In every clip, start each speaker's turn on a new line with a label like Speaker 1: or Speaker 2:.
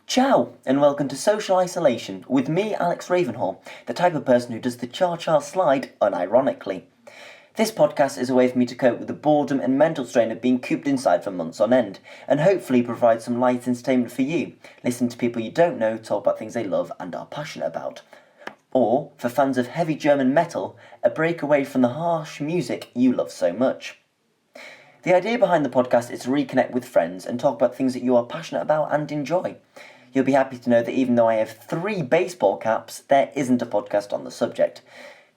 Speaker 1: Ciao, and welcome to Social Isolation with me, Alex Ravenhall, the type of person who does the cha-cha slide unironically. This podcast is a way for me to cope with the boredom and mental strain of being cooped inside for months on end, and hopefully provide some light entertainment for you, listening to people you don't know talk about things they love and are passionate about. Or, for fans of heavy German metal, a break away from the harsh music you love so much. The idea behind the podcast is to reconnect with friends and talk about things that you are passionate about and enjoy. You'll be happy to know that even though I have 3 baseball caps, there isn't a podcast on the subject.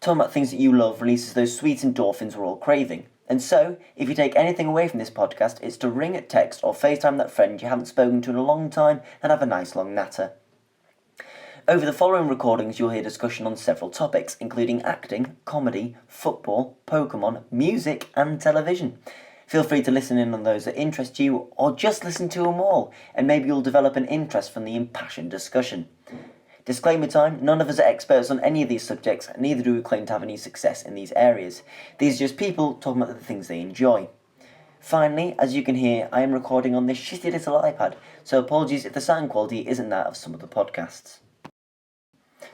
Speaker 1: Talking about things that you love releases those sweet endorphins we're all craving. And so, if you take anything away from this podcast, it's to ring, text or FaceTime that friend you haven't spoken to in a long time and have a nice long natter. Over the following recordings you'll hear discussion on several topics, including acting, comedy, football, Pokemon, music and television. Feel free to listen in on those that interest you, or just listen to them all, and maybe you'll develop an interest from the impassioned discussion. Disclaimer time, none of us are experts on any of these subjects, and neither do we claim to have any success in these areas. These are just people talking about the things they enjoy. Finally, as you can hear, I am recording on this shitty little iPad, so apologies if the sound quality isn't that of some of the podcasts.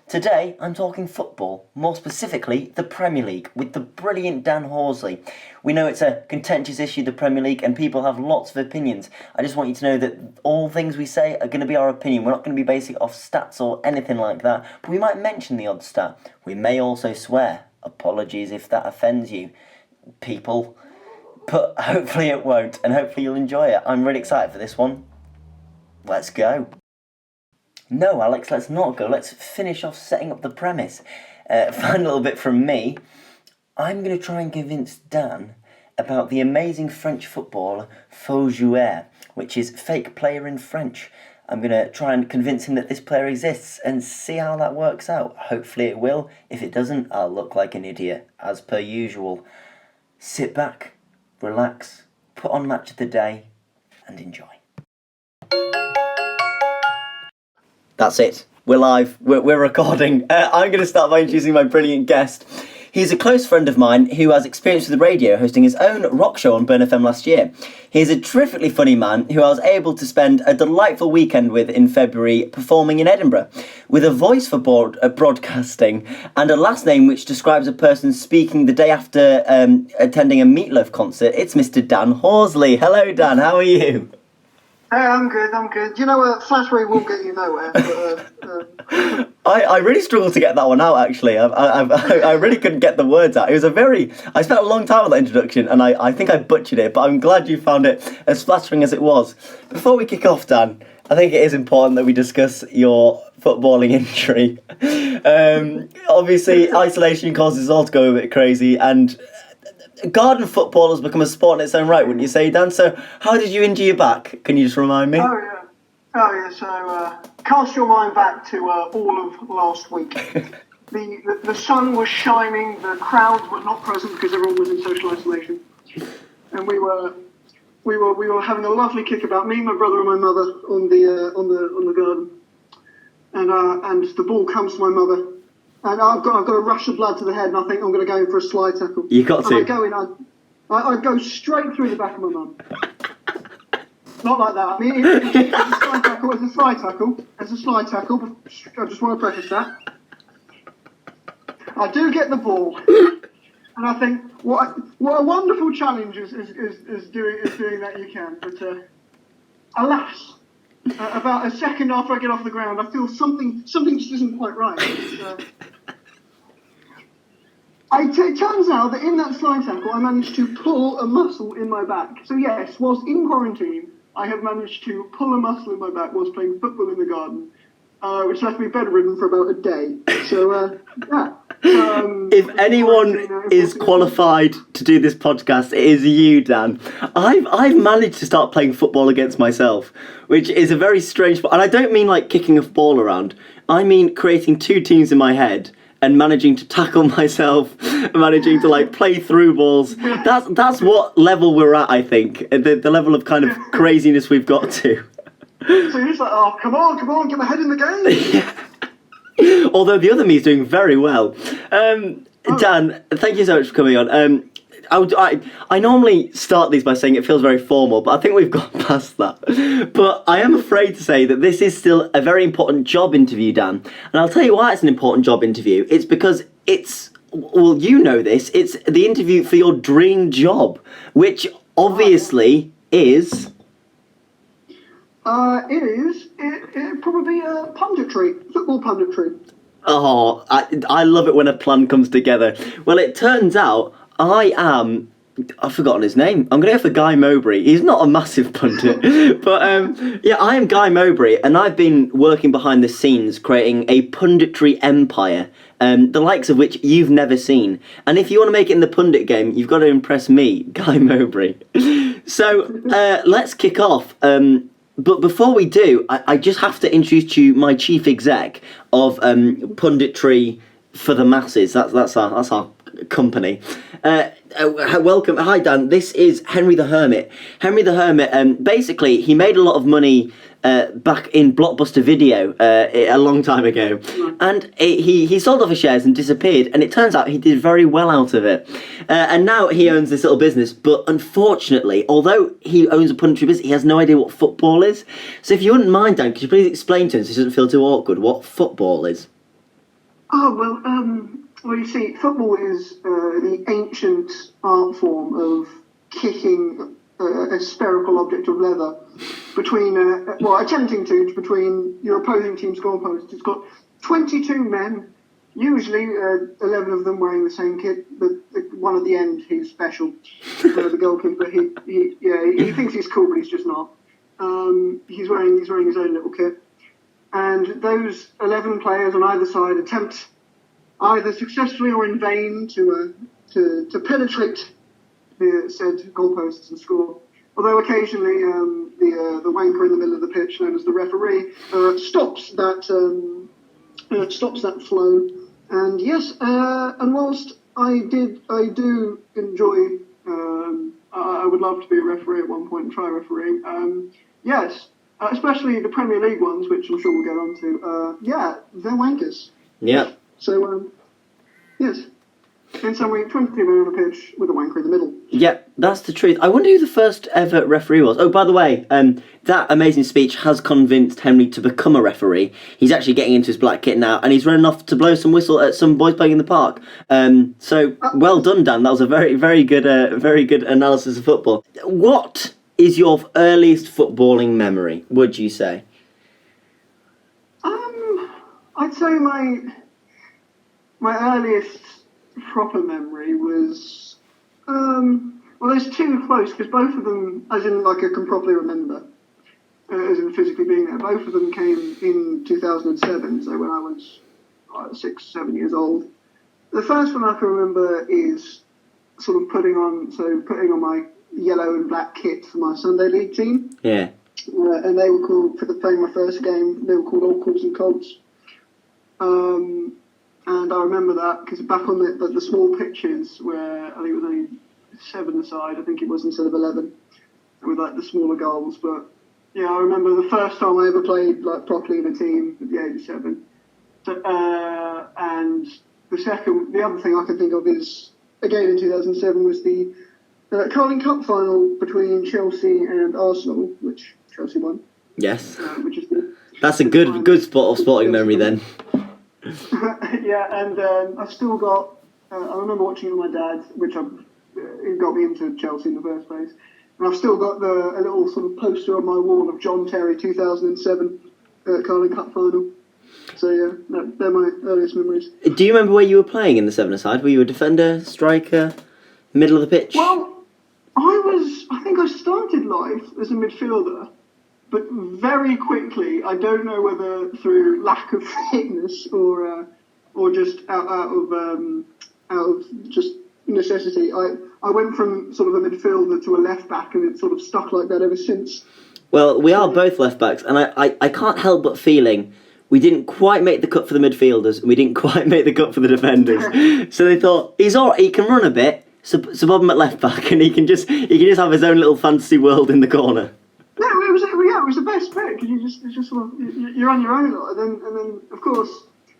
Speaker 1: Today, I'm talking football, more specifically the Premier League, with the brilliant Dan Horsley. We know it's a contentious issue, the Premier League, and people have lots of opinions. I just want you to know that all things we say are going to be our opinion. We're not going to be basing it off stats or anything like that, but we might mention the odd stat. We may also swear. Apologies if that offends you, people. But hopefully it won't, and hopefully you'll enjoy it. I'm really excited for this one. Let's go. No, Alex, let's not go. Let's finish off setting up the premise. Find a little bit from me. I'm going to try and convince Dan about the amazing French footballer faux joueur, which is fake player in French. I'm going to try and convince him that this player exists and see how that works out. Hopefully it will. If it doesn't, I'll look like an idiot, as per usual. Sit back, relax, put on Match of the Day, and enjoy. That's it. We're live. We're recording. I'm going to start by introducing my brilliant guest. He's a close friend of mine who has experience with the radio, hosting his own rock show on Burn FM last year. He's a terrifically funny man who I was able to spend a delightful weekend with in February performing in Edinburgh. With a voice for broadcasting and a last name which describes a person speaking the day after attending a Meatloaf concert, it's Mr. Dan Horsley. Hello, Dan. How are you?
Speaker 2: Hey, I'm good. You know, flattery will get you nowhere. But,
Speaker 1: I really struggled to get that one out, actually. I really couldn't get the words out. I spent a long time on that introduction, and I think I butchered it, but I'm glad you found it as flattering as it was. Before we kick off, Dan, I think it is important that we discuss your footballing injury. Obviously, isolation causes us all to go a bit crazy, and garden football has become a sport in its own right, wouldn't you say, Dan? So, how did you injure your back? Can you just remind me?
Speaker 2: Oh yeah. So, cast your mind back to all of last week. The sun was shining. The crowds were not present because everyone was in social isolation, and we were having a lovely kickabout. Me, my brother, and my mother on the garden, and the ball comes to my mother. And I've got a rush of blood to the head, and I think I'm going to go in for a slide tackle.
Speaker 1: You got to.
Speaker 2: And I go in, I go straight through the back of my mum. Not like that. I mean, it's a slide tackle. It's a slide tackle. But I just want to preface that. I do get the ball, and I think what a wonderful challenge is doing that you can. But alas. About a second after I get off the ground, I feel something just isn't quite right. It turns out that in that slide tackle, I managed to pull a muscle in my back. So yes, whilst in quarantine, I have managed to pull a muscle in my back whilst playing football in the garden, which left me bedridden for about a day. So, yeah.
Speaker 1: If anyone is qualified to do this podcast, it is you, Dan. I've managed to start playing football against myself, which is a very strange. And I don't mean like kicking a ball around. I mean creating 2 teams in my head and managing to tackle myself, managing to like play through balls. That's what level we're at. I think the level of kind of craziness we've got to.
Speaker 2: So you're just like, oh, come on, get my head in the game.
Speaker 1: Yeah. Although the other me is doing very well. Dan, thank you so much for coming on. I normally start these by saying it feels very formal, but I think we've gone past that. But I am afraid to say that this is still a very important job interview, Dan. And I'll tell you why it's an important job interview. It's because it's, well, you know this, it's the interview for your dream job, which obviously is...
Speaker 2: It probably punditry, football punditry.
Speaker 1: Oh, I love it when a plan comes together. Well, it turns out I've forgotten his name. I'm going to go for Guy Mowbray. He's not a massive pundit. But, yeah, I am Guy Mowbray, and I've been working behind the scenes creating a punditry empire, the likes of which you've never seen. And if you want to make it in the pundit game, you've got to impress me, Guy Mowbray. So, let's kick off. But before we do, I just have to introduce to you my chief exec of punditry for the masses. That's our company. Welcome, hi Dan. This is Henry the Hermit. Henry the Hermit. Basically, he made a lot of money back in Blockbuster Video a long time ago, and he sold off his shares and disappeared. And it turns out he did very well out of it. And now he owns this little business. But unfortunately, although he owns a punditry business, he has no idea what football is. So if you wouldn't mind, Dan, could you please explain to him, so he doesn't feel too awkward, what football is?
Speaker 2: Oh well, you see, football is the ancient art form of kicking a spherical object of leather between your opposing team's goalposts. It's got 22 men, usually 11 of them wearing the same kit, but one at the end, he's special. The goalkeeper, he thinks he's cool, but he's just not. He's wearing his own little kit, and those 11 players on either side attempt, either successfully or in vain, to penetrate the said goalposts and score. Although occasionally the wanker in the middle of the pitch, known as the referee, stops that flow. And yes, and whilst I do enjoy, I would love to be a referee at one point and try refereeing. Yes, especially the Premier League ones, which I'm sure we'll get on to. Yeah, they're wankers.
Speaker 1: Yeah.
Speaker 2: So, yes. In summary, 22 men on a pitch with a wanker in the middle.
Speaker 1: Yeah, that's the truth. I wonder who the first ever referee was. Oh, by the way, that amazing speech has convinced Henry to become a referee. He's actually getting into his black kit now, and he's running off to blow some whistle at some boys playing in the park. So, well done, Dan. That was a very, very good analysis of football. What is your earliest footballing memory, would you say?
Speaker 2: I'd say my earliest proper memory was, well, there's two close, because both of them, as in like I can properly remember, as in physically being there, both of them came in 2007, so when I was 6-7 years old. The first one I can remember is sort of putting on my yellow and black kit for my Sunday League team.
Speaker 1: Yeah.
Speaker 2: And they were called, for playing my first game, they were called Old Colts and Colts. And I remember that because back on the small pitches where I think it was only 7 aside, I think it was, instead of 11, with like the smaller goals. But yeah, I remember the first time I ever played like properly in a team at the age of 7. So, and the other thing I can think of is, again in 2007, was the Carling Cup final between Chelsea and Arsenal, which Chelsea won.
Speaker 1: Yes.
Speaker 2: Which is good.
Speaker 1: That's a good spot of sporting memory then.
Speaker 2: Yeah, and I've still got. I remember watching it with my dad, which it got me into Chelsea in the first place. And I've still got a little sort of poster on my wall of John Terry 2007 Carling Cup final. So yeah, they're my earliest memories.
Speaker 1: Do you remember where you were playing in the 7-a-side? Were you a defender, striker, middle of the pitch?
Speaker 2: Well, I think I started life as a midfielder. But very quickly, I don't know whether through lack of fitness or just out of just necessity, I went from sort of a midfielder to a left back, and it's sort of stuck like that ever since.
Speaker 1: Well, we are both left backs, and I can't help but feeling we didn't quite make the cut for the midfielders, and we didn't quite make the cut for the defenders. So they thought he's all right, he can run a bit, so bob him at left back, and he can just have his own little fantasy world in the corner.
Speaker 2: No, it was the best bit, because it's just sort of, you're on your own a lot, and then of course,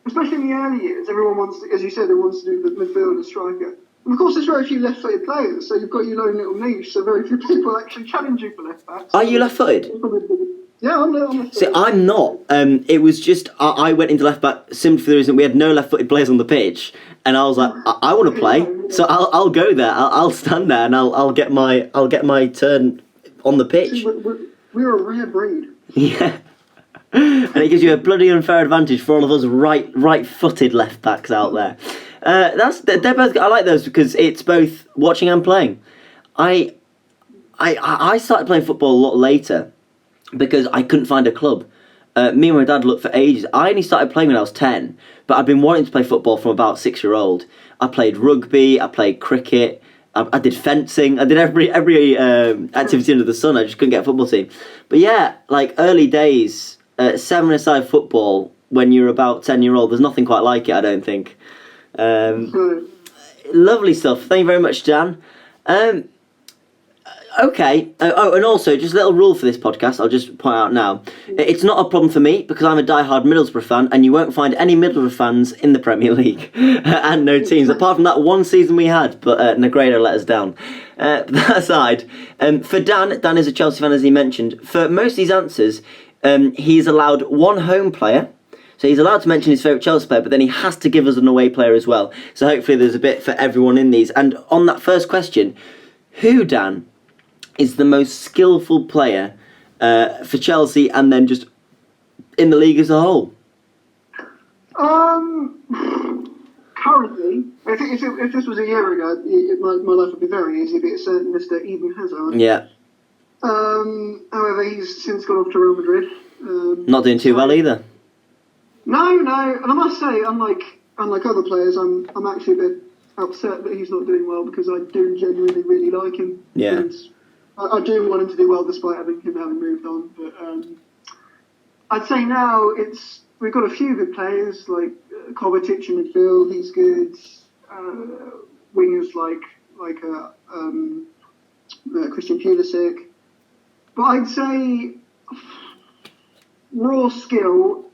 Speaker 2: especially in the early years, everyone wants to, as you said, everyone wants to do the midfielder striker. And of course, there's very few left-footed players, so you've got your own little niche. So very few people actually challenge you for left backs.
Speaker 1: Are you left-footed?
Speaker 2: Yeah, I'm left-footed.
Speaker 1: See, I'm not. It was just I went into left back simply for the reason we had no left-footed players on the pitch, and I was like, I want to play, so I'll go there. I'll stand there, and I'll get my turn on the pitch.
Speaker 2: See, we're a rare breed.
Speaker 1: Yeah. And it gives you a bloody unfair advantage for all of us right-footed left backs out there. They're both. I like those because it's both watching and playing. I started playing football a lot later because I couldn't find a club. Me and my dad looked for ages. I only started playing when I was 10, but I've been wanting to play football from about 6-year-old. I played rugby. I played cricket. I did fencing. I did every activity under the sun. I just couldn't get a football team. But yeah, like early days. 7-a-side football when you're about 10-year-old, there's nothing quite like it, I don't think. Lovely stuff. Thank you very much, Dan. Okay. And also, just a little rule for this podcast, I'll just point out now. It's not a problem for me, because I'm a die-hard Middlesbrough fan, and you won't find any Middlesbrough fans in the Premier League. And no teams, apart from that one season we had, but Negredo let us down. That aside, for Dan is a Chelsea fan, as he mentioned. For most of these answers, he's allowed one home player, so he's allowed to mention his favourite Chelsea player, but then he has to give us an away player as well. So hopefully there's a bit for everyone in these. And on that first question, who, Dan, is the most skillful player for Chelsea and then just in the league as a whole?
Speaker 2: Currently, I think if this was a year ago, my life would be very easy, but it's Mr. Eden Hazard.
Speaker 1: Yeah.
Speaker 2: However, he's since gone off to Real Madrid.
Speaker 1: Not doing too well either.
Speaker 2: No, and I must say, unlike other players, I'm actually a bit upset that he's not doing well because I do genuinely really like him.
Speaker 1: Yeah.
Speaker 2: And I do want him to do well despite having moved on. But I'd say now we've got a few good players like Kovacic in midfield. He's good. Wingers like Christian Pulisic. But I'd say raw skill.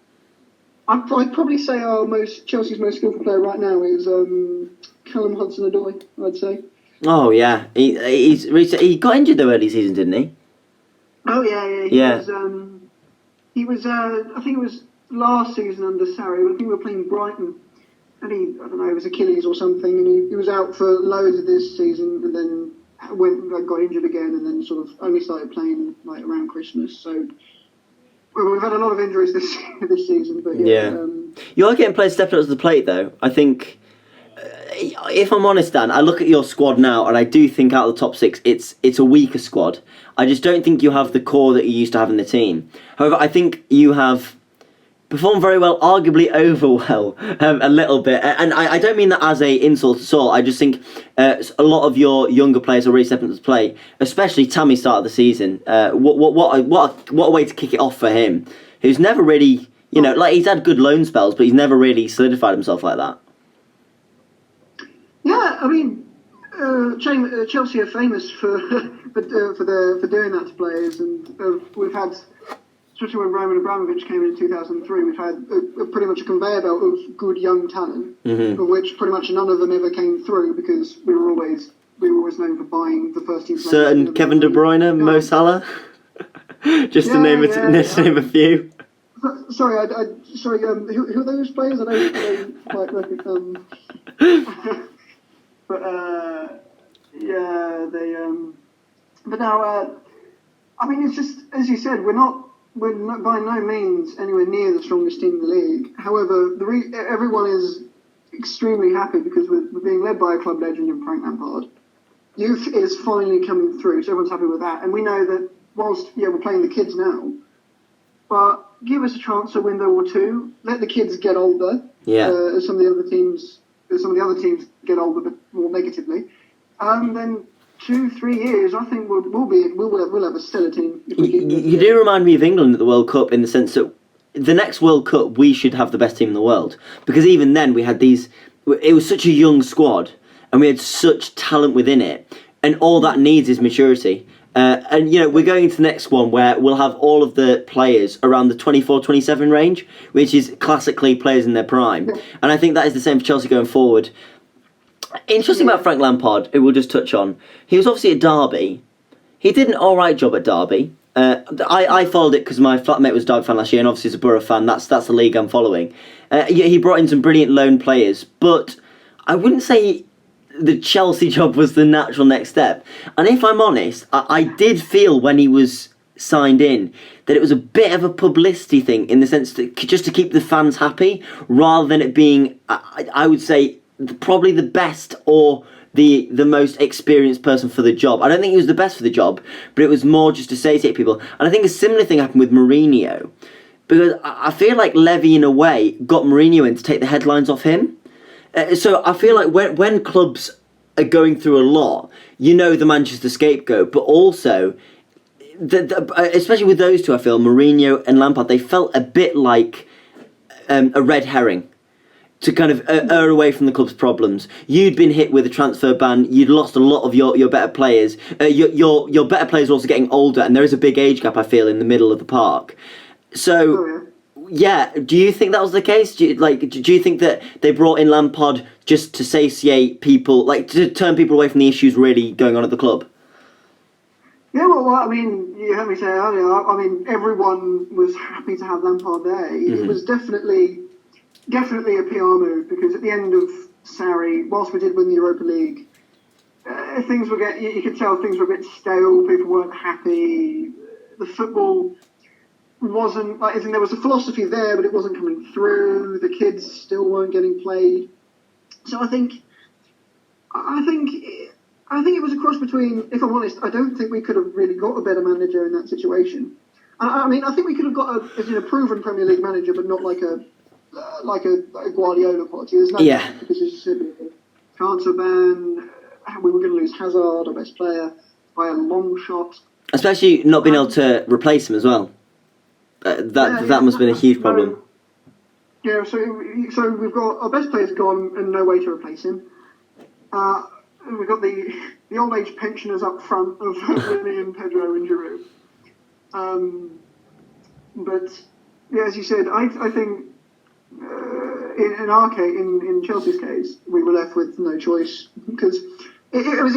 Speaker 2: I'd probably say Chelsea's most skillful player right now is Callum Hudson-Odoi. I'd say. Oh
Speaker 1: yeah, he got injured though early season, didn't he?
Speaker 2: Oh yeah. He was. I think it was last season under Sarri. I think we were playing Brighton, and it was Achilles or something, and he was out for loads of this season, and then got injured again, and then sort of only started playing like around Christmas. So we've had a lot of injuries this season, but yeah.
Speaker 1: You are getting players stepping up to the plate, though. I think, if I'm honest, Dan, I look at your squad now, and I do think out of the top 6, it's a weaker squad. I just don't think you have the core that you used to have in the team. However, I think you have performed very well, arguably over well, a little bit. And I don't mean that as a insult at all. I just think a lot of your younger players are really stepping up to play, especially Tammy start of the season. What a way to kick it off for him, who's never really, he's had good loan spells, but he's never really solidified himself like that.
Speaker 2: Yeah, I mean, Chelsea are famous for doing that to players, and we've had, especially when Roman Abramovich came in 2003, we've had pretty much a conveyor belt of good young talent, of which pretty much none of them ever came through because we were always known for buying the first team.
Speaker 1: Certain Kevin De Bruyne, Mo Salah, just to name a few.
Speaker 2: Sorry, who are those players? I don't quite recognize. But But now, I mean, it's just as you said, we're not by no means anywhere near the strongest team in the league. However, everyone is extremely happy because we're being led by a club legend in Frank Lampard. Youth is finally coming through, so everyone's happy with that. And we know that whilst we're playing the kids now, but give us a transfer window or two. Let the kids get older.
Speaker 1: Yeah.
Speaker 2: As some of the other teams get older, but more negatively. Then 2-3 years, I think we'll have a stellar team.
Speaker 1: You do remind me of England at the World Cup in the sense that the next World Cup we should have the best team in the world, because even then we had these. It was such a young squad, and we had such talent within it, and all that needs is maturity. And we're going to the next one where we'll have all of the players around the 24-27 range, which is classically players in their prime. And I think that is the same for Chelsea going forward. Interesting about Frank Lampard, who we'll just touch on. He was obviously at Derby. He did an alright job at Derby. I followed it because my flatmate was a Derby fan last year, and obviously as a Borough fan, that's the league I'm following. He brought in some brilliant loan players, but I wouldn't say the Chelsea job was the natural next step. And if I'm honest, I did feel when he was signed in that it was a bit of a publicity thing, in the sense that just to keep the fans happy, rather than it being, I would say, probably the best or the most experienced person for the job. I don't think he was the best for the job, but it was more just to satiate people. And I think a similar thing happened with Mourinho, because I feel like Levy, in a way, got Mourinho in to take the headlines off him. So I feel like when clubs are going through a lot, the Manchester scapegoat, but also, especially with those two, I feel, Mourinho and Lampard, they felt a bit like a red herring to kind of err away from the club's problems. You'd been hit with a transfer ban. You'd lost a lot of your better players. Your better players are also getting older, and there is a big age gap, I feel, in the middle of the park. So, yeah, do you think that was the case? Do you think that they brought in Lampard just to satiate people, like to turn people away from the issues really going on at the club?
Speaker 2: Yeah, well, I mean, you heard me say earlier, I mean, everyone was happy to have Lampard there. Mm-hmm. It was definitely a PR move, because at the end of Sarri, whilst we did win the Europa League, things were you could tell things were a bit stale, people weren't happy, the football wasn't, like, there was a philosophy there, but it wasn't coming through, the kids still weren't getting played. So I think it was a cross between, if I'm honest, I don't think we could have really got a better manager in that situation. I mean, I think we could have got a proven Premier League manager, but not like a Guardiola quality. There's no because it's just a transfer ban. We were going to lose Hazard, our best player, by a long shot.
Speaker 1: Especially not being able to replace him as well. That must have been a huge problem.
Speaker 2: Yeah, so we've got our best player's gone and no way to replace him. We've got the old age pensioners up front of Vinny and Pedro and Giroud. But yeah, as you said, I think in our case, in Chelsea's case, we were left with no choice, because it was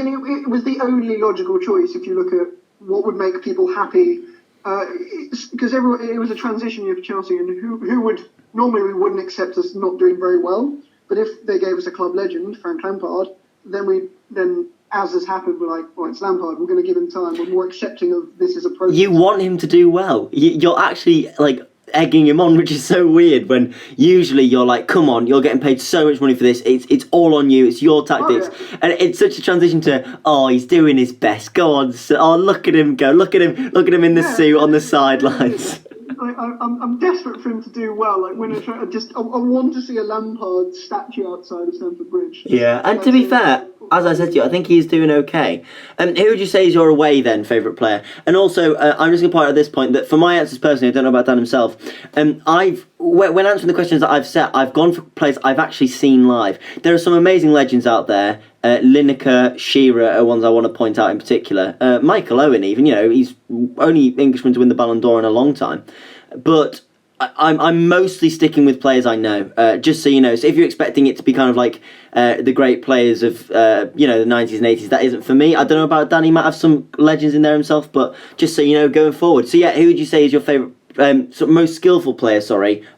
Speaker 2: the only logical choice if you look at what would make people happy. Because it was a transition year for Chelsea, and who would normally we wouldn't accept us not doing very well, but if they gave us a club legend, Frank Lampard, then as has happened, we're like, well, it's Lampard, we're going to give him time, we're more accepting of this as a process.
Speaker 1: You want him to do well. You're actually like egging him on, which is so weird, when usually you're like, come on, you're getting paid so much money for this, it's all on you, it's your tactics. Oh, yeah. And it's such a transition to, he's doing his best, go on, look at him go, look at him in the suit on the sidelines.
Speaker 2: I'm desperate for him to do well. Like, when I want to see a Lampard statue outside of Stamford Bridge.
Speaker 1: Yeah, and to be fair, as I said to you, I think he's doing okay. Who would you say is your away then favourite player? And also, I'm just going to point out at this point that for my answers personally, I don't know about Dan himself. When answering the questions that I've set, I've gone for players I've actually seen live. There are some amazing legends out there. Lineker, Shearer are ones I want to point out in particular. Michael Owen, even, he's only Englishman to win the Ballon d'Or in a long time. But I'm mostly sticking with players I know, just so you know. So if you're expecting it to be kind of like the great players of the 90s and 80s, that isn't for me. I don't know about Dan, he might have some legends in there himself, but just so you know, going forward. So yeah, who would you say is your favourite, most skillful player,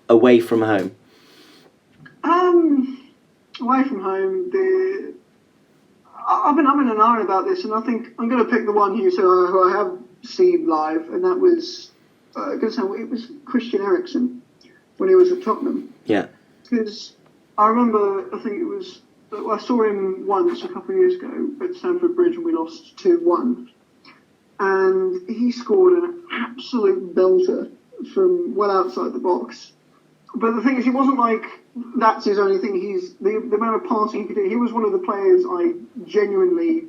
Speaker 1: away from home?
Speaker 2: Away from home, I've been umming and ahhing about this, and I think I'm going to pick the one who I have seen live, and that was it was Christian Eriksen when he was at Tottenham.
Speaker 1: Yeah.
Speaker 2: Because I remember, I saw him once a couple of years ago at Stamford Bridge, and we lost 2-1, and he scored an absolute belter from well outside the box. But the thing is, he wasn't like that's his only thing. The amount of passing he could do. He was one of the players I genuinely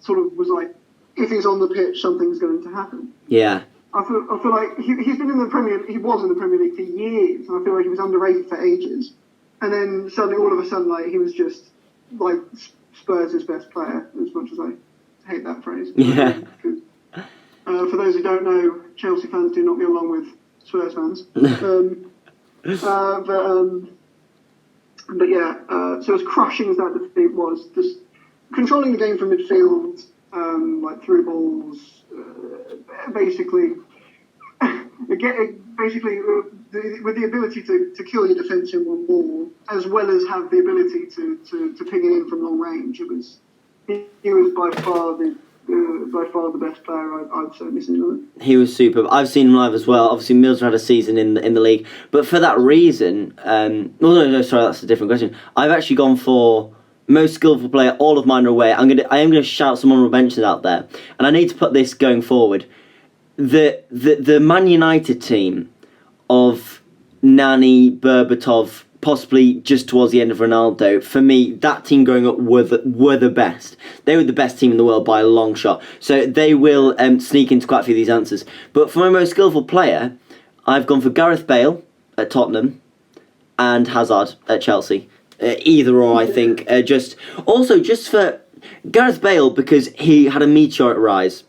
Speaker 2: sort of was like, if he's on the pitch, something's going to happen.
Speaker 1: Yeah.
Speaker 2: I feel like he's been in the Premier. He was in the Premier League for years, and I feel like he was underrated for ages. And then suddenly, all of a sudden, like, he was just like Spurs' best player. As much as I hate that phrase.
Speaker 1: Yeah.
Speaker 2: For those who don't know, Chelsea fans do not get along with Spurs fans. But yeah, so as crushing as that defeat was, just controlling the game from midfield, like through balls, basically with the ability to kill your defence in one ball, as well as have the ability to ping it in from long range. He was by far the best player I've certainly seen on it.
Speaker 1: He was superb. I've seen him live as well. Obviously, Mills had a season in the league, but for that reason, sorry, that's a different question. I've actually gone for most skillful player. All of mine are away. I am gonna shout some honourable mentions out there, and I need to put this going forward. The Man United team of Nani, Berbatov, possibly just towards the end of Ronaldo, for me, that team growing up were the best. They were the best team in the world by a long shot. So they will sneak into quite a few of these answers. But for my most skillful player, I've gone for Gareth Bale at Tottenham and Hazard at Chelsea. Either or, I think. Just for Gareth Bale, because he had a meteoric rise.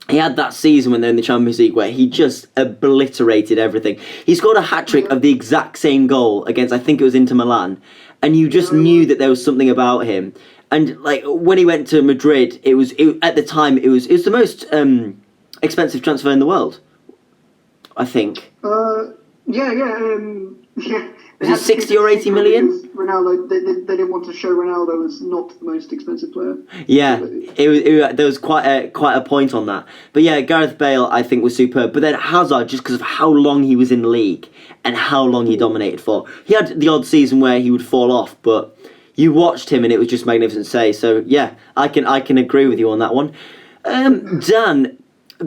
Speaker 1: He had that season when they're in the Champions League where he just obliterated everything. He scored a hat-trick of the exact same goal against, I think it was Inter Milan, and you just knew that there was something about him. And like when he went to Madrid, at the time it was the most expensive transfer in the world, I think.
Speaker 2: Yeah.
Speaker 1: Was it 60 or 80 million?
Speaker 2: Ronaldo, they didn't want to show Ronaldo as not the most expensive player.
Speaker 1: Yeah, there was quite a point on that. But yeah, Gareth Bale I think was superb. But then Hazard, just because of how long he was in the league and how long he dominated for. He had the odd season where he would fall off, but you watched him and it was just magnificent to say. So yeah, I can agree with you on that one. Dan,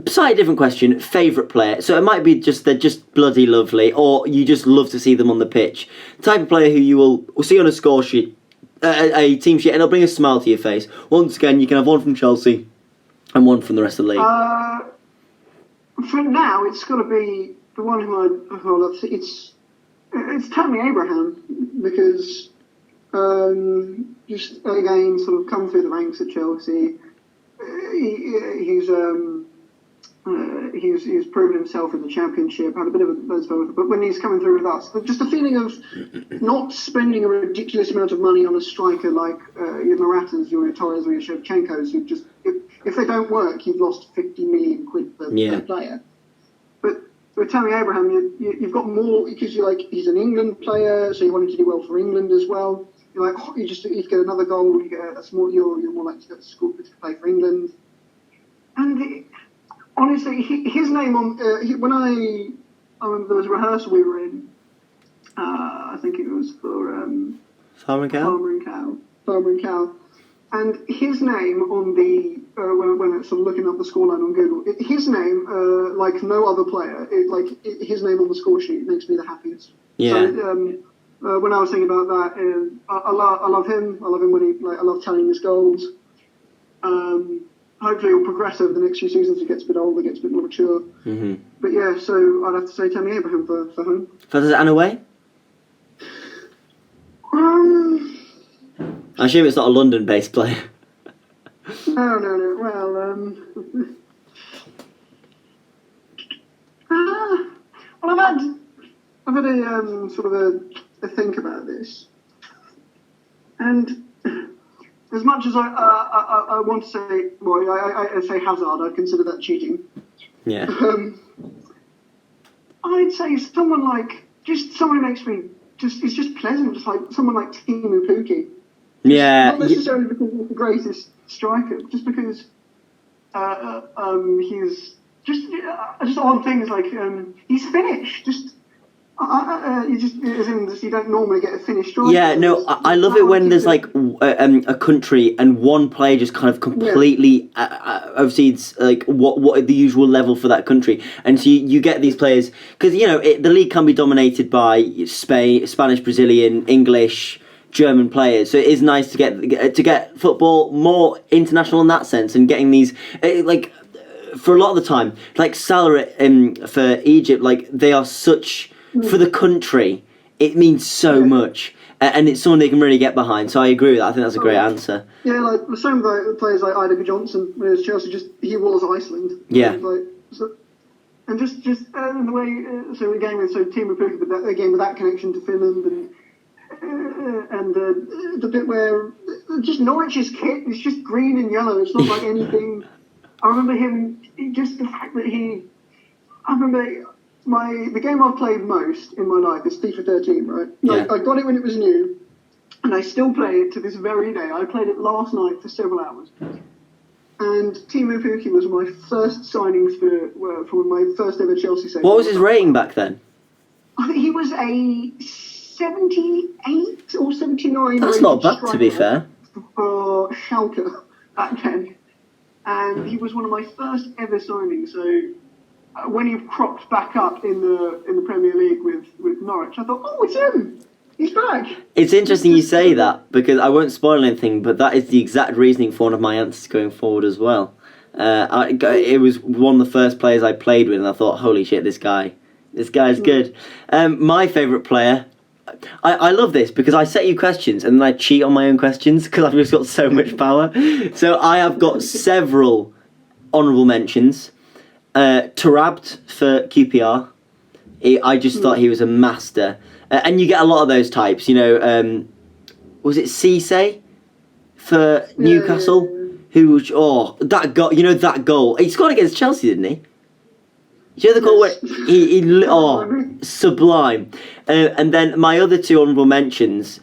Speaker 1: slightly different question. Favourite player? So it might be they're just bloody lovely, or you just love to see them on the pitch. The type of player who you will see on a score sheet, a team sheet, and it'll bring a smile to your face. Once again, you can have one from Chelsea and one from the rest of the league.
Speaker 2: For now, it's got to be the one who I love. It's Tammy Abraham, because just again sort of come through the ranks at Chelsea. He's proven himself in the Championship, had a bit of a spell with it, but when he's coming through with us, just the feeling of not spending a ridiculous amount of money on a striker like your Moratas, your Torres, or your Shevchenkos, who just, if they don't work, you've lost 50 million quid per player. But with Tammy Abraham, you've got more, because he's an England player, so you want him to do well for England as well. You're like, you get another goal, that's more, you're more likely to score to play for England. And honestly, his name on I remember there was a rehearsal we were in. I think it was for
Speaker 1: Farmer and Cow,
Speaker 2: and his name on the when it's sort of looking up the scoreline on Google, his name like no other player, his name on the score sheet makes me the happiest.
Speaker 1: Yeah.
Speaker 2: So, when I was thinking about that, I love him. I love him when I love telling his goals. Hopefully he'll progress over the next few seasons. He gets a bit older, gets a bit more mature. Mm-hmm. But yeah, so I'd have to say Tammy Abraham for home.
Speaker 1: For and away? I assume it's not a London-based player.
Speaker 2: No. Well, I've had a sort of a think about this, and as much as I want to say, well, I say Hazard, I'd consider that cheating.
Speaker 1: Yeah.
Speaker 2: I'd say someone who makes me it's just pleasant, just like someone like Timu Pukki.
Speaker 1: Yeah.
Speaker 2: Not necessarily because he's the greatest striker, just because he's just odd things like he's Finnish, you don't normally get a Finnish striker.
Speaker 1: Yeah, no, I love it when there's like a country and one player just kind of completely exceeds like what the usual level for that country, and so you get these players because the league can be dominated by Spanish, Brazilian, English, German players, so it is nice to get football more international in that sense, and getting these for a lot of the time, like Salah for Egypt, like they are such. For the country, it means so much, and it's someone they can really get behind. So I agree with that. I think that's a great answer.
Speaker 2: Yeah, like the same with players like Idaho Johnson when he was Chelsea. He was Iceland.
Speaker 1: Yeah.
Speaker 2: And the way so again with Timu Pukki, but again with that connection to Finland, and and the bit where just Norwich's kit is just green and yellow. It's not like anything. I remember him, just the fact that I remember the game I've played most in my life is FIFA 13, right?
Speaker 1: Yeah.
Speaker 2: I got it when it was new, and I still play it to this very day. I played it last night for several hours. And Timo Pukki was my first signings for my first ever Chelsea save.
Speaker 1: What was his rating back then?
Speaker 2: I think he was a 78 or 79.
Speaker 1: That's not bad, to be fair.
Speaker 2: For Schalke back then. And he was one of my first ever signings. So when he cropped back up in the Premier League with Norwich, I thought, oh, it's him. He's back.
Speaker 1: It's interesting you say that, because I won't spoil anything, but that is the exact reasoning for one of my answers going forward as well. It was one of the first players I played with, and I thought, holy shit, this guy's good. My favourite player, I love this, because I set you questions, and then I cheat on my own questions, because I've just got so much power. So I have got several honourable mentions. Tarabt for QPR. I just thought he was a master. And you get a lot of those types, was it Cisse for Newcastle? Who was, that goal. He scored against Chelsea, didn't he? You know the goal where he sublime. And then my other two honourable mentions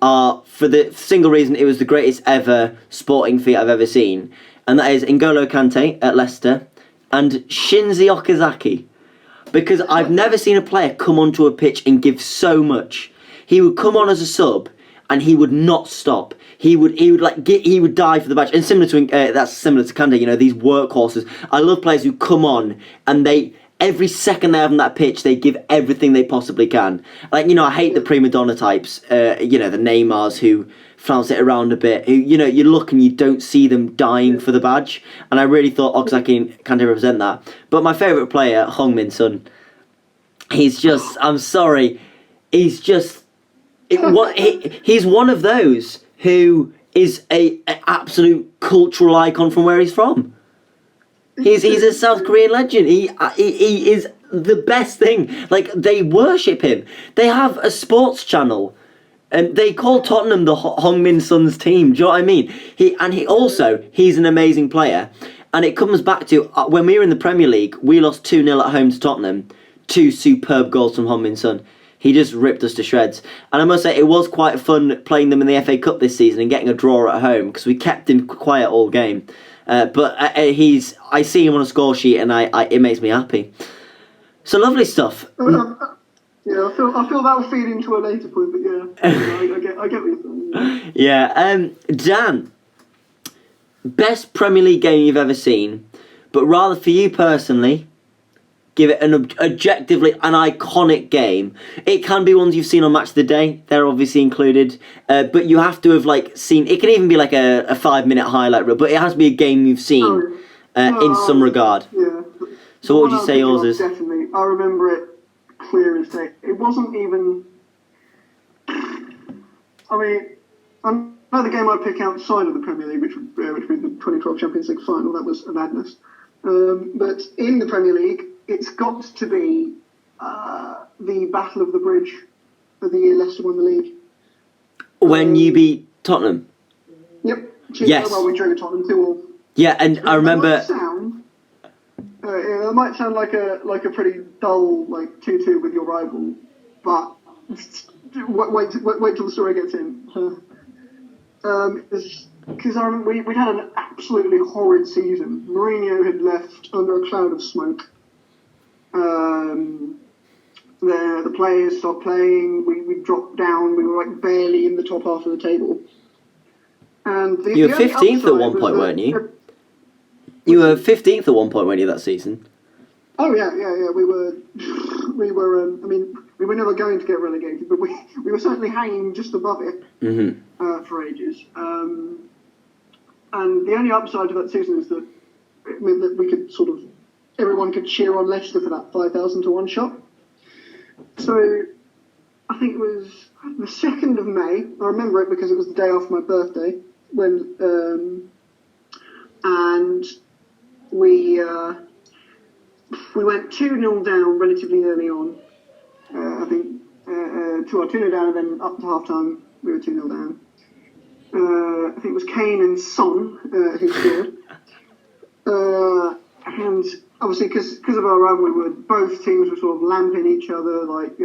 Speaker 1: are, for the single reason it was the greatest ever sporting feat I've ever seen, and that is N'Golo Kante at Leicester and Shinji Okazaki. Because I've never seen a player come onto a pitch and give so much. He would come on as a sub, and he would not stop. He would die for the match. And similar to Kante, these workhorses. I love players who come on and every second they have on that pitch, they give everything they possibly can. I hate the prima donna types. The Neymars who flounce it around a bit. Who you look and you don't see them dying for the badge. And I really thought Okazaki and Kante represent that. But my favourite player, Heung-min Son. He's just. I'm sorry. He's just. He's one of those who is an absolute cultural icon from where he's from. He's a South Korean legend. He is the best thing. Like, they worship him. They have a sports channel, and they call Tottenham the Heung-min Son's team. Do you know what I mean? He's an amazing player. And it comes back to when we were in the Premier League, we lost 2-0 at home to Tottenham. 2 superb goals from Heung-min Son. He just ripped us to shreds. And I must say, it was quite fun playing them in the FA Cup this season and getting a draw at home, because we kept him quiet all game. But I see him on a score sheet, and it makes me happy. So lovely stuff.
Speaker 2: Yeah, I feel that will feed into a later point, but yeah, I get what you're saying.
Speaker 1: Yeah, Dan, best Premier League game you've ever seen, but rather for you personally, give it an objectively an iconic game. It can be ones you've seen on Match of the Day. They're obviously included. But you have to have seen... It can even be like a 5-minute highlight reel, but it has to be a game you've seen in some regard.
Speaker 2: Yeah.
Speaker 1: So what would you say yours is?
Speaker 2: Definitely. I remember it clear as day. It wasn't even... I mean, another game I'd pick outside of the Premier League, which would be the 2012 Champions League final. That was a madness. But in the Premier League, it's got to be the Battle of the Bridge for the year Leicester won the league.
Speaker 1: When you beat Tottenham?
Speaker 2: Yep.
Speaker 1: Yes.
Speaker 2: Well, we drew Tottenham 2-2.
Speaker 1: Yeah, and I remember...
Speaker 2: It might sound like a pretty dull 2-2 with your rival, but wait till the story gets in. Because I remember we'd had an absolutely horrid season. Mourinho had left under a cloud of smoke. The players stopped playing. We dropped down. We were barely in the top half of the table. And you were
Speaker 1: 15th at one point, weren't you? You were 15th at one point, weren't you, that season?
Speaker 2: Oh yeah. We were. I mean, we were never going to get relegated, but we were certainly hanging just above it for ages. And the only upside to that season is that it meant that we could everyone could cheer on Leicester for that 5,000 to 1 shot. So I think it was the 2nd of May. I remember it because it was the day after my birthday when and we went 2-0 down relatively early on. I think 2-2 down, and then up to half time we were 2-0 down. I think it was Kane and Son who scored. And obviously, because of our run, both teams were sort of lamping each other, like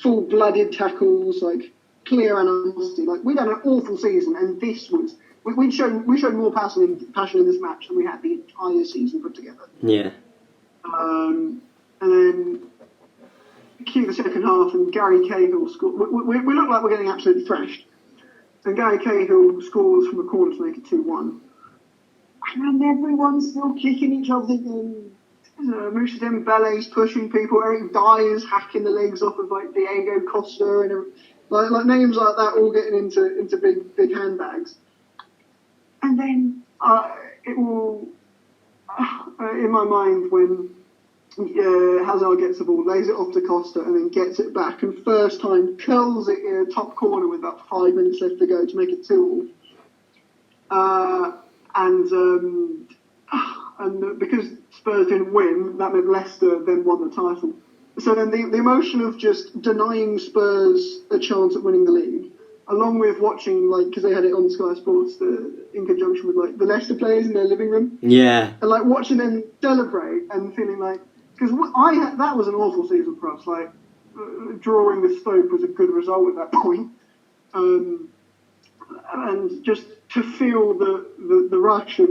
Speaker 2: full-blooded tackles, like clear animosity. Like we'd had an awful season, and this was we showed more passion in this match than we had the entire season put together.
Speaker 1: Yeah.
Speaker 2: And then cue the second half, and Gary Cahill scored. We look like we're getting absolutely thrashed. And Gary Cahill scores from a corner to make it 2-1. And everyone's still kicking each other. Moussa Dembele's pushing people. Eric Dyer's hacking the legs off of like Diego Costa and like names like that, all getting into big handbags. And then it will, in my mind, when Hazard gets the ball, lays it off to Costa, and then gets it back, and first time curls it in a top corner with about 5 minutes left to go to make it 2-2. And because Spurs didn't win, that meant Leicester then won the title. So then the emotion of just denying Spurs a chance at winning the league, along with watching, like, because they had it on Sky Sports in conjunction with like the Leicester players in their living room.
Speaker 1: Yeah.
Speaker 2: And like watching them celebrate and feeling like, because that was an awful season for us. Like drawing with Stoke was a good result at that point, and just to feel the rush of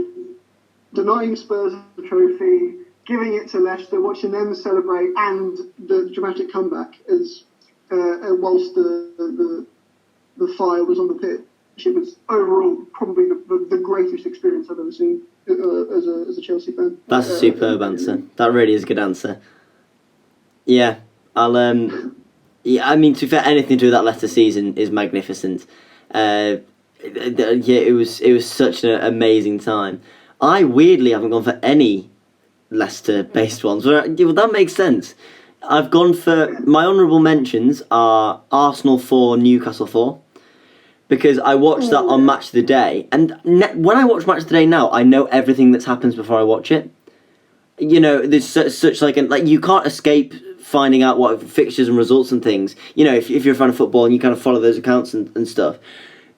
Speaker 2: denying Spurs the trophy, giving it to Leicester, watching them celebrate, and the dramatic comeback as whilst the fire was on the pitch. It was overall probably the greatest experience I've ever seen as a Chelsea fan.
Speaker 1: That's a superb answer. That really is a good answer. Yeah, I mean, to be fair, anything to do with that Leicester season is magnificent. It was such an amazing time. I weirdly haven't gone for any Leicester-based ones. Well, that makes sense. I've gone for my honourable mentions are Arsenal 4, Newcastle 4. Because I watched that on Match of the Day, and when I watch Match of the Day now, I know everything that happens before I watch it. You know, there's such like you can't escape finding out what fixtures and results and things. You know, if you're a fan of football and you kind of follow those accounts and stuff.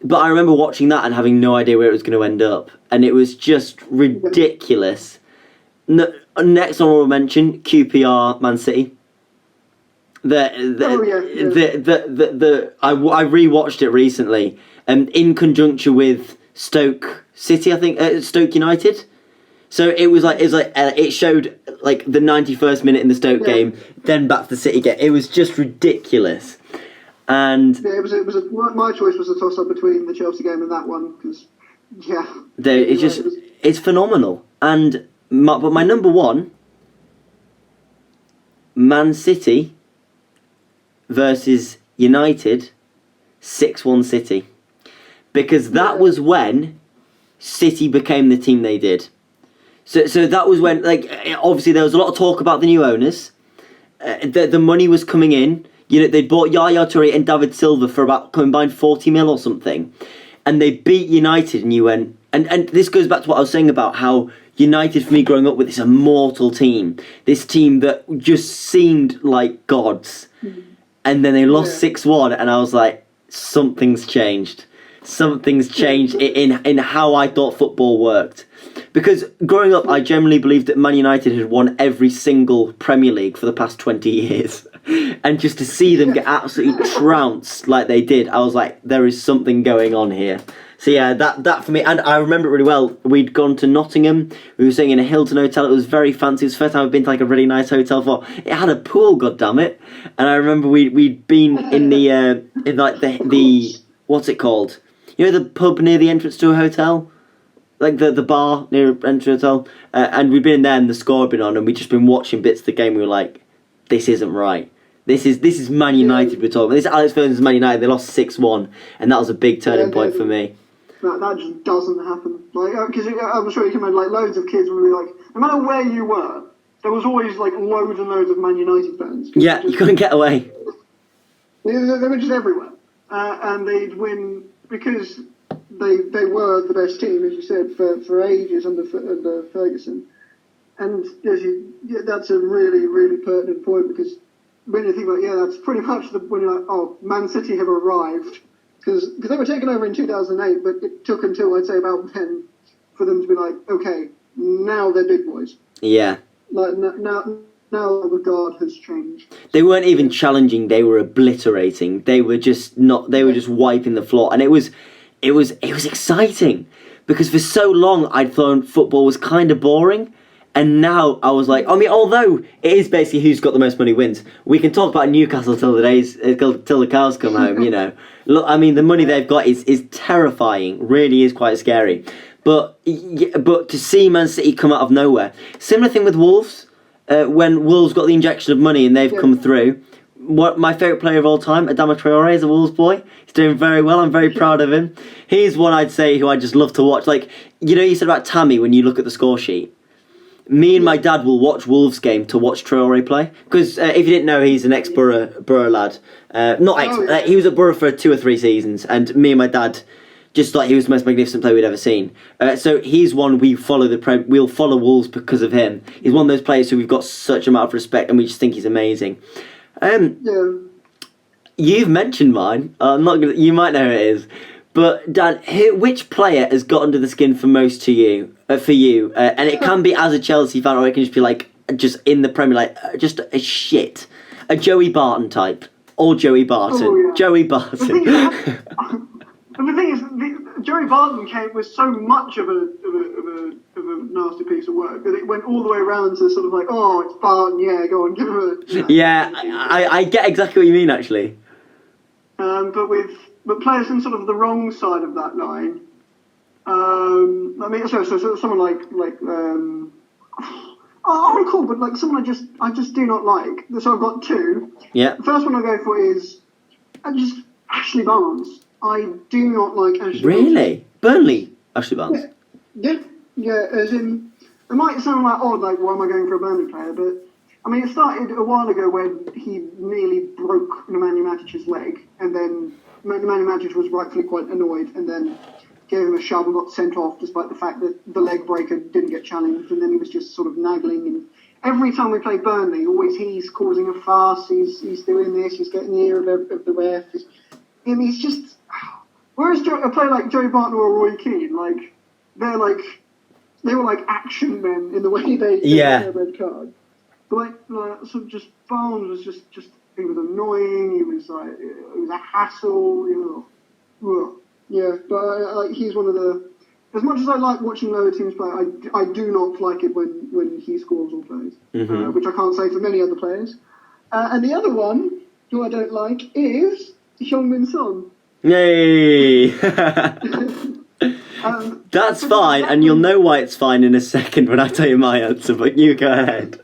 Speaker 1: But I remember watching that and having no idea where it was going to end up, and it was just ridiculous. Next honourable mention: QPR, Man City. I rewatched it recently, in conjunction with Stoke City, I think, Stoke United. So it showed like the 91st minute in the Stoke game, then back to the City game. It was just ridiculous, and
Speaker 2: my choice was a toss up between the Chelsea game and that one because
Speaker 1: it's phenomenal. And my number one, Man City versus United, 6-1 City. Because that was when City became the team they did. So that was when, like, obviously there was a lot of talk about the new owners. The money was coming in. You know, they bought Yaya Toure and David Silva for about combined 40 mil or something. And they beat United, and you went... And this goes back to what I was saying about how United, for me, growing up with this immortal team. This team that just seemed like gods. And then they lost 6-1, and I was like, something's changed. Something's changed in how I thought football worked. Because growing up, I generally believed that Man United had won every single Premier League for the past 20 years. And just to see them get absolutely trounced like they did, I was like, there is something going on here. So yeah, that for me, and I remember it really well. We'd gone to Nottingham. We were staying in a Hilton hotel. It was very fancy. It was the first time I'd been to like a really nice hotel for. It had a pool, goddammit. And I remember we'd been in the what's it called? You know, the pub near the entrance to a hotel, like the bar near entrance to a hotel. And we'd been in there, and the score had been on, and we'd just been watching bits of the game. We were like, this isn't right. This is Man United we're talking about. This is Alex Ferguson's Man United. They lost 6-1, and that was a big turning point for me.
Speaker 2: That just doesn't happen. Like, because I'm sure you can imagine, like, loads of kids would be like, no matter where you were, there was always like loads and loads of Man United fans.
Speaker 1: Yeah, you couldn't get away.
Speaker 2: They were just everywhere, and they'd win because they were the best team, as you said, for ages under Ferguson. And that's a really, really pertinent point because when you think about that's pretty much when you're like, oh, Man City have arrived. Because they were taken over in 2008, but it took until, I'd say, about then for them to be like, okay, now they're big boys.
Speaker 1: Yeah.
Speaker 2: Like, now the guard has changed.
Speaker 1: They weren't even challenging, they were obliterating. They were just just wiping the floor. And it was exciting. Because for so long, I'd thought football was kind of boring. And now I was like, I mean, although it is basically who's got the most money wins. We can talk about Newcastle till the cows come home, you know. Look, I mean, the money they've got is terrifying. Really is quite scary. But to see Man City come out of nowhere, similar thing with Wolves. When Wolves got the injection of money and they've come through. What my favourite player of all time, Adama Traore, is a Wolves boy. He's doing very well. I'm very proud of him. He's one I'd say who I just love to watch. Like, you know, you said about Tammy when you look at the score sheet. Me and my dad will watch Wolves game to watch Traore play. Because if you didn't know, he's an ex-Borough lad. He was at Borough for 2 or 3 seasons. And me and my dad just thought he was the most magnificent player we'd ever seen. So he's one we'll follow Wolves because of him. He's one of those players who we've got such amount of respect and we just think he's amazing. You've mentioned mine. I'm not gonna. You might know who it is. But Dan, which player has got under the skin for most to you? For you, and it can be as a Chelsea fan, or it can just be like just in the Premier, like just a shit, a Joey Barton type, or Joey Barton, Joey Barton.
Speaker 2: The thing is, Joey Barton was so much of a nasty piece of work that it went all the way around to sort of like, oh, it's Barton, yeah, go on, give him a.
Speaker 1: Yeah, I get exactly what you mean actually.
Speaker 2: But players in sort of the wrong side of that line. I mean, so someone like cool, but like someone I just do not like. So I've got 2.
Speaker 1: Yeah.
Speaker 2: The first one I go for is just Ashley Barnes. I do not like Ashley.
Speaker 1: Really? Barnes. Burnley Ashley Barnes.
Speaker 2: Yeah. As in, it might sound like odd, like why am I going for a Burnley player? But I mean, it started a while ago when he nearly broke Nemanja Matic's leg, and then Nemanja Matic was rightfully quite annoyed, and then gave him a shove and got sent off, despite the fact that the leg breaker didn't get challenged, and then he was just sort of nagging. And every time we play Burnley, always he's causing a fuss. He's doing this. He's getting the ear of the ref. He's just. Whereas a player like Joey Barton or Roy Keane, like they were like action men in the way they get a red card. But sort of just Barnes was just he was annoying. He was like it was a hassle. You know. Yeah, but he's one of the. As much as I like watching lower teams play, I do not like it when he scores or plays, which I can't say for many other players. And the other one who I don't like is Heung-min Son.
Speaker 1: Yay! That's fine, and you'll know why it's fine in a second when I tell you my answer. But you go ahead.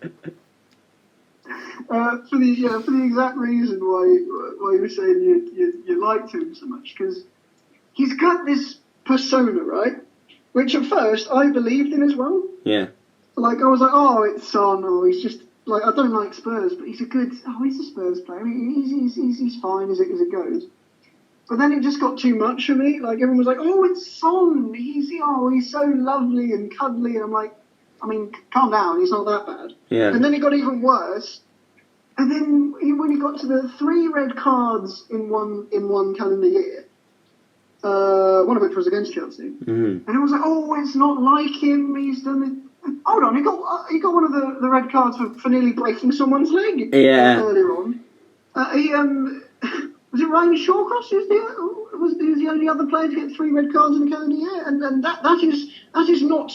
Speaker 2: For the exact reason why you were saying you liked him so much, because he's got this persona, right? Which at first I believed in as well.
Speaker 1: Yeah.
Speaker 2: Like I was like, oh, it's Son, or he's just like I don't like Spurs, but he's a Spurs player. I mean, he's fine as it goes. But then it just got too much for me. Like everyone was like, oh, it's Son. He's so lovely and cuddly, and I'm like, I mean, calm down. He's not that bad.
Speaker 1: Yeah.
Speaker 2: And then it got even worse. And then when he got to the 3 red cards in one calendar year, one of which was against Chelsea, and it was like, oh, it's not like him. He's done it. Hold on, he got one of the red cards for nearly breaking someone's leg.
Speaker 1: Yeah.
Speaker 2: Earlier on, was it Ryan Shawcross who was the only other player to get 3 red cards in a calendar year, and that is not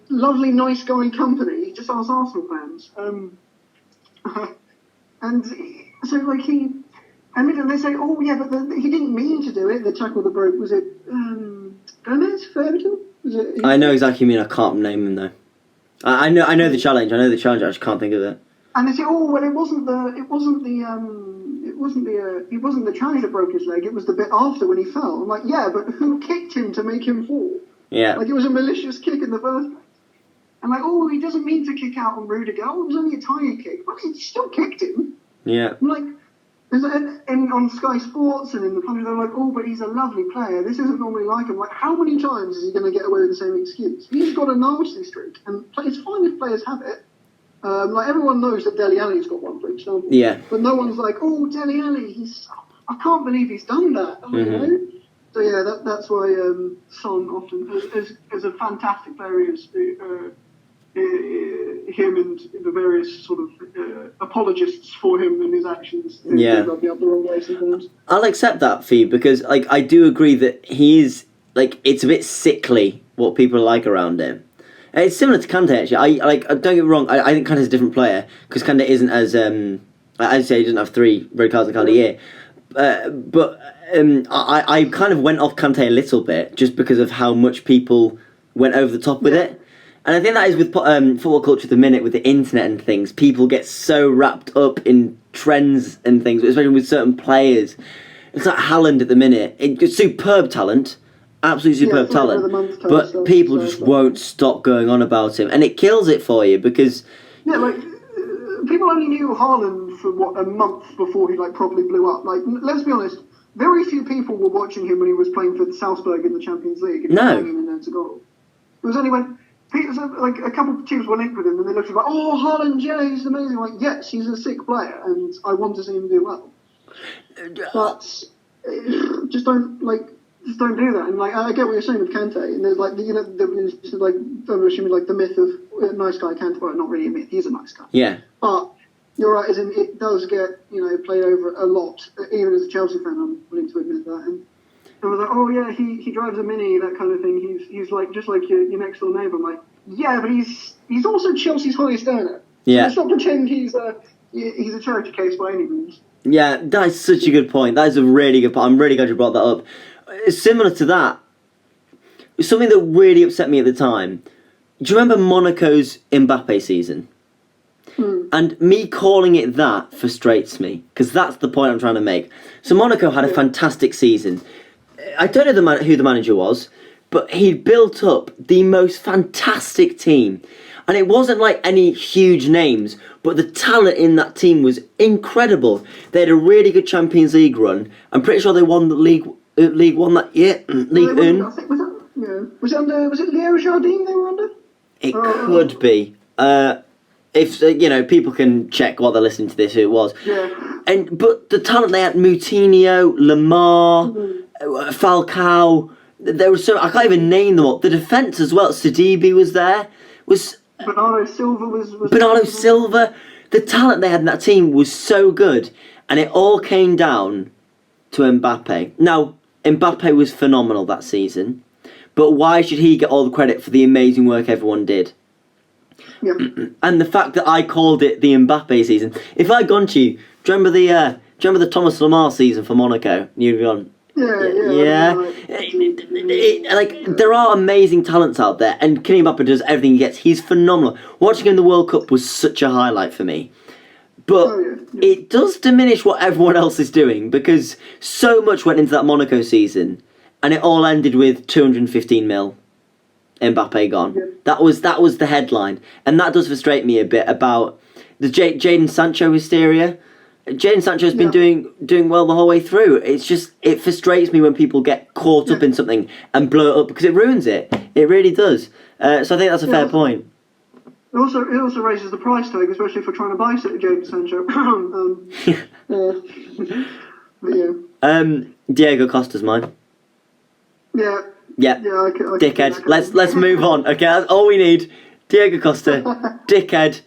Speaker 2: lovely, nice guy company. Just ask Arsenal fans. And so, like, they say, oh, yeah, but he didn't mean to do it, the tackle that broke. Was it Gomez for Everton? Was it?
Speaker 1: I know exactly what you mean. I can't name him, though. I know the challenge. I just can't think of it.
Speaker 2: And they say, oh, well, it wasn't the challenge that broke his leg. It was the bit after when he fell. I'm like, yeah, but who kicked him to make him fall?
Speaker 1: Yeah. Like,
Speaker 2: it was a malicious kick in the first place. And like, oh, he doesn't mean to kick out on Rudiger. Oh, it was only a tiny kick. But he still kicked him.
Speaker 1: Yeah.
Speaker 2: I'm like, and on Sky Sports and in the public, they're like, oh, but he's a lovely player. This isn't normally like him. Like, how many times is he going to get away with the same excuse? He's got a nasty streak. And it's fine if players have it. Like everyone knows that Dele Alli's got one, for example.
Speaker 1: Yeah.
Speaker 2: But no one's like, oh, Dele Alli, I can't believe he's done that. You know? So yeah, that's why Son often, as a fantastic player, is him and the various sort of apologists for him and his actions.
Speaker 1: Yeah.
Speaker 2: Rub me up the wrong way sometimes.
Speaker 1: I'll accept that, Fee, because like I do agree that he is like it's a bit sickly what people are like around him. It's similar to Kante actually. Don't get me wrong. I think Kante's a different player because Kante isn't as I'd say he doesn't have 3 red cards a kind of year. But I kind of went off Kante a little bit just because of how much people went over the top with it. And I think that is with football culture at the minute, with the internet and things. People get so wrapped up in trends and things, especially with certain players. It's like Haaland at the minute. It's superb talent, absolutely superb talent. But people just won't stop going on about him. And it kills it for you because...
Speaker 2: Yeah, like, people only knew Haaland for, a month before he, like, properly blew up. Like, let's be honest, very few people were watching him when he was playing for Salzburg in the Champions League. And
Speaker 1: No.
Speaker 2: Him in to goal. It was only when... Like a couple of teams were linked with him, and they looked like, "Oh, Haaland, yeah, he's amazing." Like, yes, he's a sick player, and I want to see him do well. But just don't do that. And like, I get what you're saying with Kante, and there's like, there's like, I'm assuming like the myth of nice guy Kante. Well, not really a myth. He's a nice guy.
Speaker 1: Yeah.
Speaker 2: But you're right, as in it does get played over a lot. Even as a Chelsea fan, I'm willing to admit that. And I was like, oh yeah, he drives a Mini, that kind of thing. He's like just like your next door neighbour. I'm like, yeah, but he's also Chelsea's highest earner.
Speaker 1: Yeah.
Speaker 2: So let's not pretend he's a charity case by any means.
Speaker 1: Yeah, that is such a good point. That is a really good point. I'm really glad you brought that up. Similar to that, something that really upset me at the time. Do you remember Monaco's Mbappe season? And me calling it that frustrates me because that's the point I'm trying to make. So Monaco had a fantastic season. I don't know who the manager was, but he built up the most fantastic team. And it wasn't like any huge names, but the talent in that team was incredible. They had a really good Champions League run. I'm pretty sure they won the League One that year. League One.
Speaker 2: I think was it Leo Jardine they were under?
Speaker 1: It could be. If people can check while they're listening to this who it was.
Speaker 2: Yeah.
Speaker 1: But the talent they had: Moutinho, Lamar, Falcao. There was I can't even name them all. The defence as well. Sidibe was there.
Speaker 2: Bernardo Silva was
Speaker 1: Bernardo Silva. The talent they had in that team was so good, and it all came down to Mbappe. Now, Mbappe was phenomenal that season, but why should he get all the credit for the amazing work everyone did?
Speaker 2: Yeah.
Speaker 1: And the fact that I called it the Mbappe season. If I'd gone to you, do you remember the Thomas Lamar season for Monaco? You'd gone. Yeah. There are amazing talents out there, and Kylian Mbappe does everything he gets. He's phenomenal. Watching him in the World Cup was such a highlight for me. But it does diminish what everyone else is doing because so much went into that Monaco season, and it all ended with 215 mil. Mbappe gone. Yeah. That was the headline, and that does frustrate me a bit about the Jadon Sancho hysteria. Jadon Sancho's been doing well the whole way through. It's just it frustrates me when people get caught up in something and blow it up because it ruins it. It really does. So I think that's a fair point.
Speaker 2: It also raises the price tag, especially for trying to buy Jadon Sancho.
Speaker 1: Diego Costa's mine.
Speaker 2: Yeah.
Speaker 1: Yeah. Dickhead. Let's move on. Okay, that's all we need. Diego Costa, dickhead.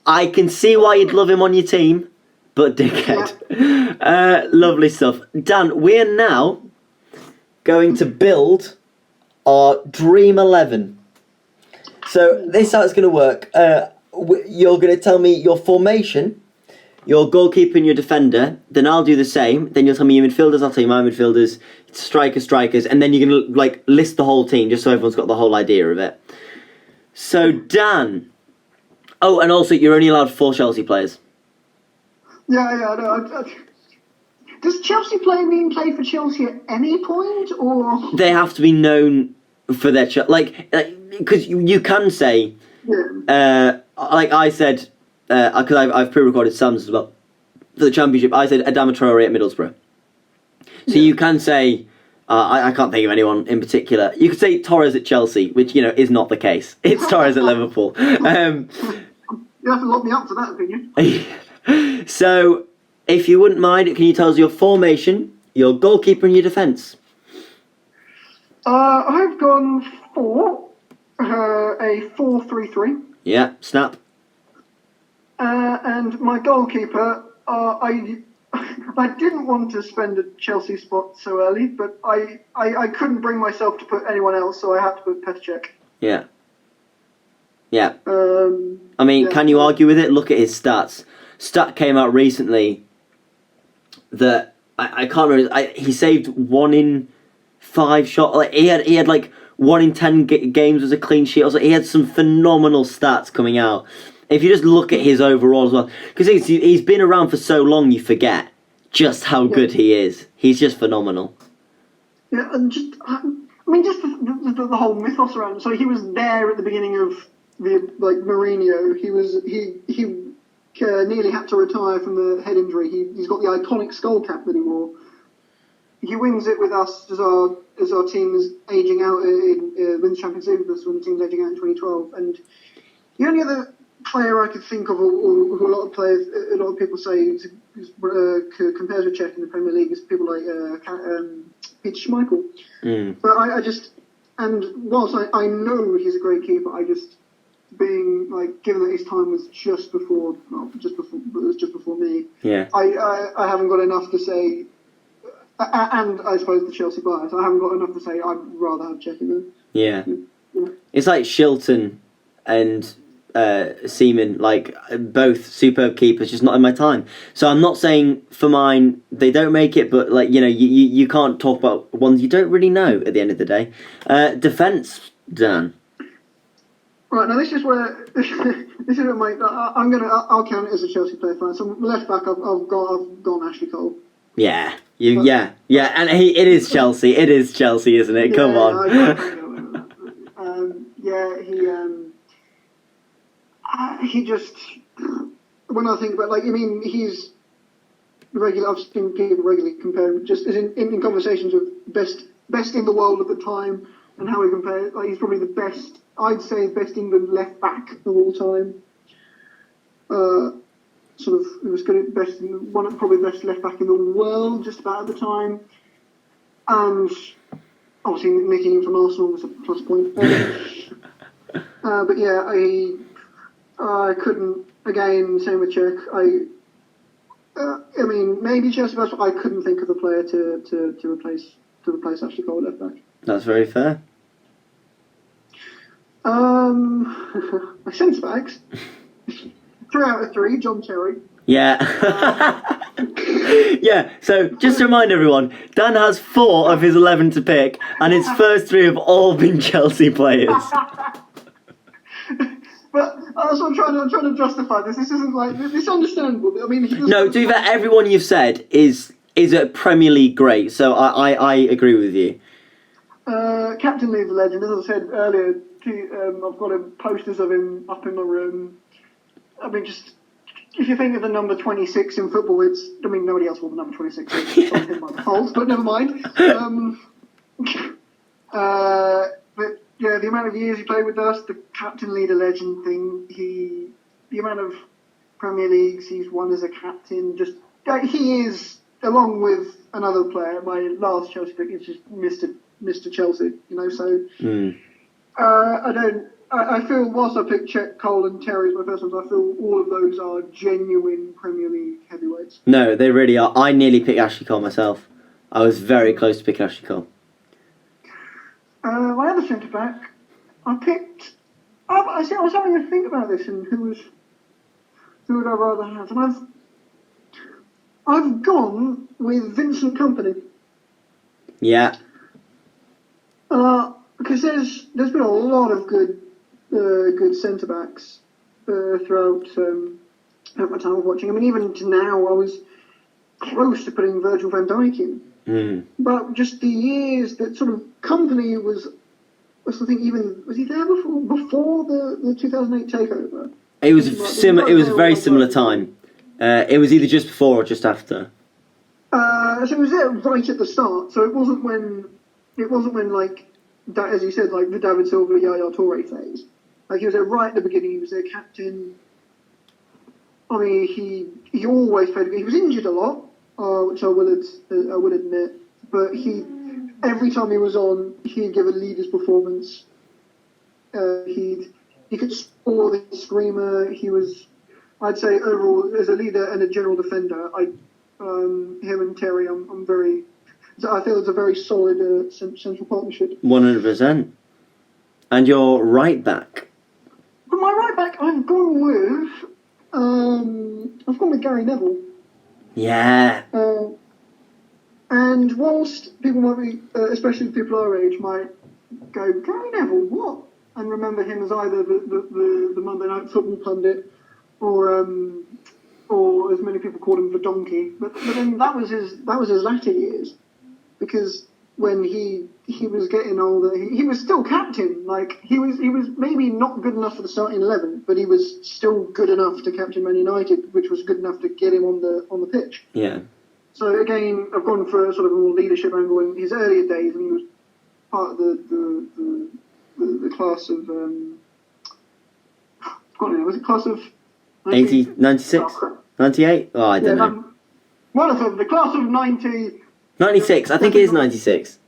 Speaker 1: I can see why you'd love him on your team, but dickhead. Yeah. Lovely stuff. Dan, we're now going to build our Dream 11. So this is how it's going to work. You're going to tell me your formation, your goalkeeper and your defender. Then I'll do the same. Then you'll tell me your midfielders. I'll tell you my midfielders, strikers, and then you're going to list the whole team just so everyone's got the whole idea of it. So Dan. Oh, and also you're only allowed 4 Chelsea players.
Speaker 2: Yeah. No, does Chelsea play for Chelsea at any point, or
Speaker 1: they have to be known for their because you can say, like I said, because I've pre-recorded Sam's as well for the Championship. I said Adama Traore at Middlesbrough. So you can say, I can't think of anyone in particular. You could say Torres at Chelsea, which is not the case. It's Torres at Liverpool.
Speaker 2: You have to lock me up for that opinion.
Speaker 1: So, if you wouldn't mind, can you tell us your formation, your goalkeeper, and your defence?
Speaker 2: I've gone for a 4-3-3.
Speaker 1: Yeah, snap.
Speaker 2: And my goalkeeper, I didn't want to spend a Chelsea spot so early, but I couldn't bring myself to put anyone else, so I had to put Petr Cech.
Speaker 1: Yeah. Yeah. Can you argue with it? Look at his stats. Stat came out recently that I can't remember. He saved 1 in 5 shots. Like he had like 1 in 10 games was a clean sheet. He had some phenomenal stats coming out. If you just look at his overall as well, because he's been around for so long, you forget just how good he is. He's just phenomenal.
Speaker 2: Yeah, and just the whole mythos around him. So he was there at the beginning of the Mourinho. He nearly had to retire from the head injury. He's got the iconic skull cap that he wore. He wins it with us as our team is aging out in wins Champions League with us when the team's aging out in 2012. And the only other player I could think of, or who a lot of people say compares with Cech in the Premier League, is people like Peter Schmeichel. But I just, and whilst I know he's a great keeper, I just, being given that his time was just before me.
Speaker 1: Yeah.
Speaker 2: I haven't got enough to say, and I suppose the Chelsea bias. I haven't got enough to say I'd rather have Cech in there.
Speaker 1: Yeah. It's like Shilton and Seaman, both superb keepers, just not in my time. So I'm not saying for mine they don't make it, but you can't talk about ones you don't really know at the end of the day. Defence, Dan.
Speaker 2: Right, now this is where I'll count it as a Chelsea player fan. So left back, I've gone Ashley Cole.
Speaker 1: Yeah, and it is Chelsea. It is Chelsea, isn't it? Come on.
Speaker 2: He just, when I think about he's regular. I've seen people regularly compare him just as in conversations with best in the world at the time, and how he compares. He's probably the best. I'd say best England left back of all time. He was good at probably the best left back in the world just about at the time, and obviously nicking him from Arsenal was a plus point. But yeah, I couldn't. Again, same with Cech. Maybe Chelsea, but I couldn't think of a player to replace Ashley Cole left back.
Speaker 1: That's very fair.
Speaker 2: My centre backs. 3 out of 3, John Terry.
Speaker 1: Yeah. Yeah, so just to remind everyone, Dan has 4 of his 11 to pick, and his first 3 have all been Chelsea players.
Speaker 2: But I'm trying to justify this. This isn't it's understandable.
Speaker 1: No, to be fair, everyone you've said is a Premier League great, so I agree with you.
Speaker 2: Captain Lee, the legend, as I said earlier, I've got posters of him up in my room. Just if you think of the number 26 in football, nobody else wore the number 26. It's something by default, but never mind. But yeah, the amount of years he played with us, the captain leader legend thing, the amount of Premier Leagues he's won as a captain, he is, along with another player, my last Chelsea pick is just Mr. Chelsea, so I feel, whilst I picked Cech, Cole and Terry as my first ones, I feel all of those are genuine Premier League heavyweights.
Speaker 1: No, they really are. I nearly picked Ashley Cole myself. I was very close to picking Ashley Cole.
Speaker 2: My other centre back, I picked. I was having to think about this and who would I rather have, and I've gone with Vincent Kompany.
Speaker 1: Yeah.
Speaker 2: Because there's been a lot of good centre backs throughout my time of watching. Even to now, I was close to putting Virgil van Dijk in. But just the years that sort of Kompany was I think was he there before the 2008 takeover?
Speaker 1: It was It was a very similar time. It was either just before or just after.
Speaker 2: So it was there right at the start. So it wasn't when as you said, the David Silva, Yaya Toure phase. He was there right at the beginning. He was their captain. I mean, he always played. He was injured a lot, which I will admit. But every time he was on, he'd give a leader's performance. He could score the screamer. He was, I'd say, overall as a leader and a general defender. Him and Terry, I'm very. I feel it's a very solid central partnership.
Speaker 1: 100%. And your right back.
Speaker 2: For my right back, I've gone with Gary Neville.
Speaker 1: Yeah.
Speaker 2: And whilst people might be, especially people our age, might go, Gary Neville, what? And remember him as either the Monday Night Football pundit or as many people called him, the donkey. But then that was his latter years, because when he was getting older, he was still captain. Like he was maybe not good enough for the starting 11, but he was still good enough to captain Man United, which was good enough to get him on the pitch.
Speaker 1: Yeah.
Speaker 2: So again, I've gone for a sort of a more leadership angle in his earlier days, and he was part of the class of was it class of
Speaker 1: 80, 96, 98? Oh, I don't know.
Speaker 2: One of them, the class of 90.
Speaker 1: 96, I think it is 96.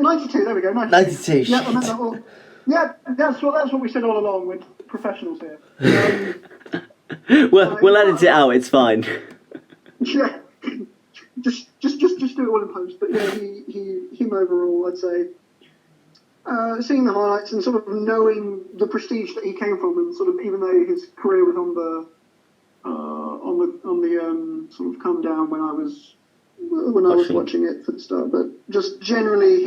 Speaker 2: 92. There we go.
Speaker 1: 92.
Speaker 2: Yeah, I meant that all. Yeah, that's what we said all along with professionals here.
Speaker 1: We'll edit it out. It's fine.
Speaker 2: Yeah, just do it all in post. But yeah, him overall, I'd say. Seeing the highlights and sort of knowing the prestige that he came from, and sort of even though his career was on the sort of come down when I was watching it for the start, but just generally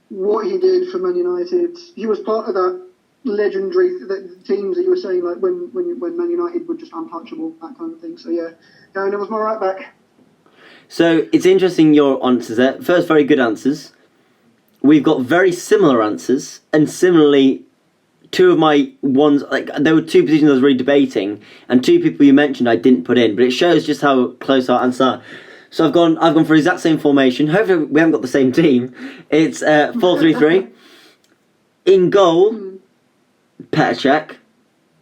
Speaker 2: what he did for Man United, he was part of that legendary teams that you were saying, like when Man United were just untouchable, that kind of thing. So yeah, Gary Neville's my right back.
Speaker 1: So it's interesting your answers there. First, very good answers. We've got very similar answers, and similarly, two of my ones, like there were two positions I was really debating, and two people you mentioned I didn't put in, but it shows just how close our answers are. So I've gone for the exact same formation. Hopefully we haven't got the same team. It's 4-3-3. In goal, Petr Cech,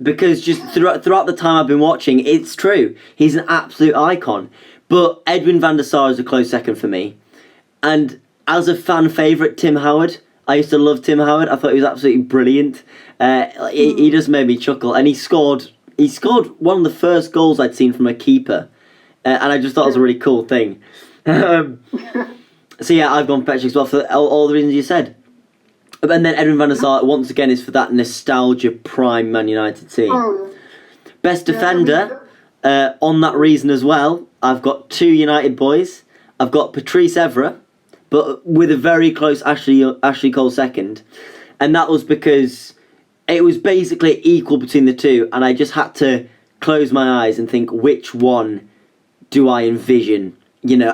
Speaker 1: because just throughout the time I've been watching, it's true. He's an absolute icon. But Edwin van der Sar is a close second for me. And as a fan favourite, Tim Howard. I used to love Tim Howard. I thought he was absolutely brilliant. He just made me chuckle. And he scored one of the first goals I'd seen from a keeper. And I just thought it was a really cool thing. So yeah, I've gone Petr Cech as well for all the reasons you said. And then Edwin van der Sar, once again, is for that nostalgia prime Man United team.
Speaker 2: Oh, yeah.
Speaker 1: Best defender, on that reason as well, I've got two United boys. I've got Patrice Evra, but with a very close Ashley Cole second. And that was because it was basically equal between the two, and I just had to close my eyes and think, which one do I envision,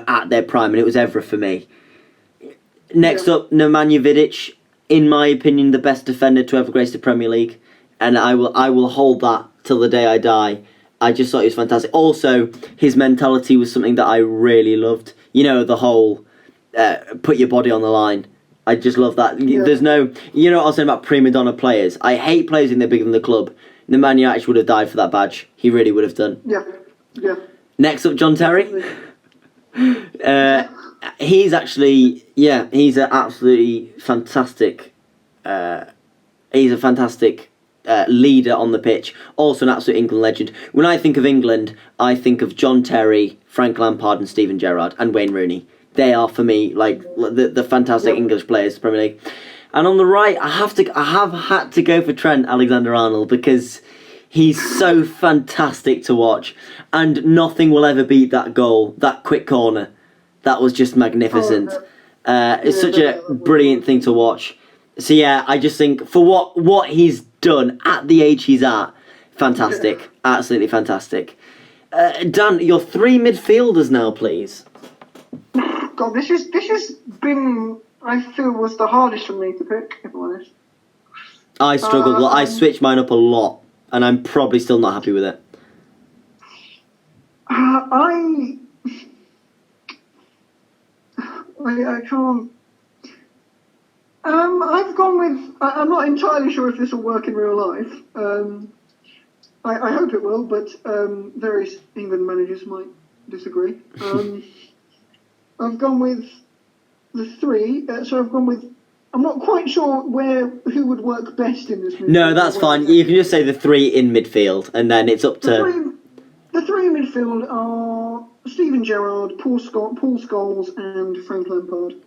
Speaker 1: at their prime? And it was Evra for me. Next up, Nemanja Vidic, in my opinion, the best defender to ever grace the Premier League, and I will hold that till the day I die. I just thought he was fantastic. Also, his mentality was something that I really loved. The whole put your body on the line. I just love that. Yeah. There's no, what I was saying about prima donna players. I hate players when they're bigger than the club. Nemanja actually would have died for that badge. He really would have done.
Speaker 2: Yeah. Next
Speaker 1: up, John Terry. He's actually, he's an absolutely fantastic. He's a fantastic leader on the pitch. Also an absolute England legend. When I think of England, I think of John Terry, Frank Lampard, and Steven Gerrard, and Wayne Rooney. They are for me like the fantastic English players, Premier League. And on the right, I have had to go for Trent Alexander-Arnold because he's so fantastic to watch, and nothing will ever beat that goal, that quick corner. That was just magnificent. It's such a brilliant thing to watch. So yeah, I just think for what he's done at the age he's at, fantastic, absolutely fantastic. Dan, your three midfielders now, please.
Speaker 2: God, this has been, I feel, was the hardest for me to pick, if I'm honest.
Speaker 1: I struggled. I switched mine up a lot, and I'm probably still not happy with it.
Speaker 2: I can't. I've gone with. I'm not entirely sure if this will work in real life. I hope it will, but various England managers might disagree. I've gone with the three. So I've gone with. I'm not quite sure who would work best in this midfield.
Speaker 1: No, that's fine. You can just say the three in midfield, and then it's up to...
Speaker 2: The three in midfield are Steven Gerrard, Paul Scholes, and Frank Lampard.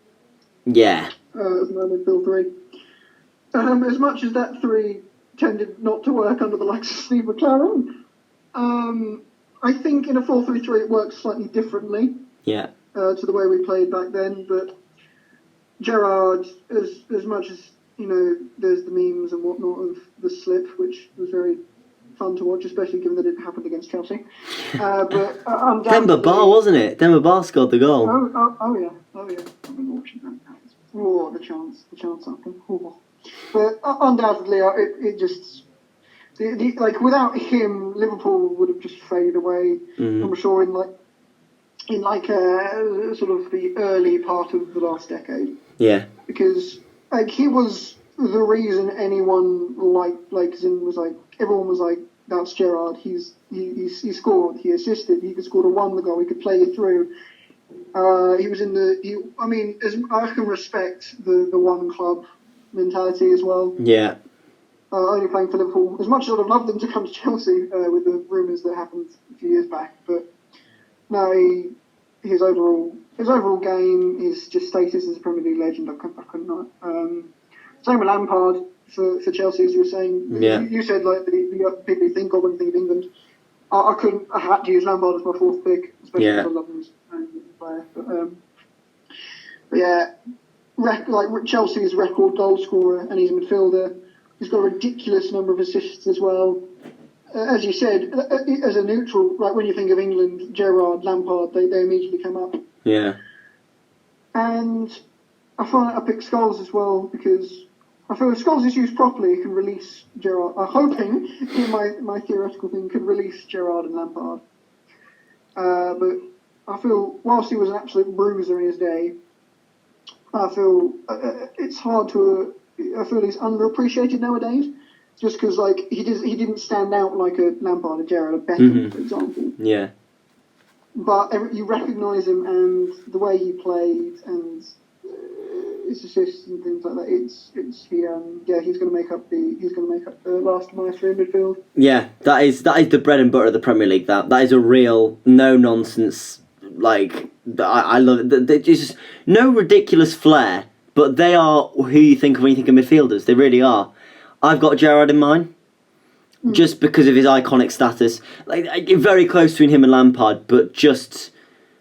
Speaker 1: Yeah.
Speaker 2: As my midfield three. As much as that three tended not to work under the likes of Steve McLaren, I think in a 4-3-3 it works slightly differently.
Speaker 1: Yeah.
Speaker 2: To the way we played back then, but Gerrard, as much as, there's the memes and whatnot of the slip, which was very fun to watch, especially given that it happened against Chelsea. But
Speaker 1: Demba Ba, wasn't it? Demba Ba scored the goal.
Speaker 2: Oh yeah. I've been watching that. Oh, the chance happened. Oh. But undoubtedly, it just... without him, Liverpool would have just faded away. Mm-hmm. I'm sure in sort of the early part of the last decade. Yeah. Because he was the reason anyone everyone was like, that's Gerrard. He scored. He assisted. He scored the goal. He could play it through. He was as I can respect the one club mentality as well. Yeah. Only playing for Liverpool. As much as I'd have loved them to come to Chelsea with the rumours that happened a few years back, but no, his overall game, his just status as a Premier League legend, I couldn't know. Same with Lampard for Chelsea, as you were saying. Yeah. You said the people you think of when you think of England. I had to use Lampard as my fourth pick, especially because I love him as a player. But yeah, Chelsea's record goal scorer, and he's a midfielder. He's got a ridiculous number of assists as well. As you said, as a neutral, when you think of England, Gerrard, Lampard, they immediately come up. Yeah. And I picked Scholes as well because I feel if Scholes is used properly, he can release Gerrard. I'm hoping, in my theoretical thing, could release Gerrard and Lampard. But I feel, whilst he was an absolute bruiser in his day, I feel it's hard to... I feel he's underappreciated nowadays. Just because, he didn't stand out like a Lampard, a Gerrard, a Beckham, for example. Yeah. But you recognise him and the way he played and his assists and things like that. He's going to make up the last maestro in midfield. Yeah, that is the bread and butter of the Premier League. That is a real no nonsense. I love it. There's just no ridiculous flair, but they are who you think of when you think of midfielders. They really are. I've got Gerrard in mind, just because of his iconic status. Very close between him and Lampard, but just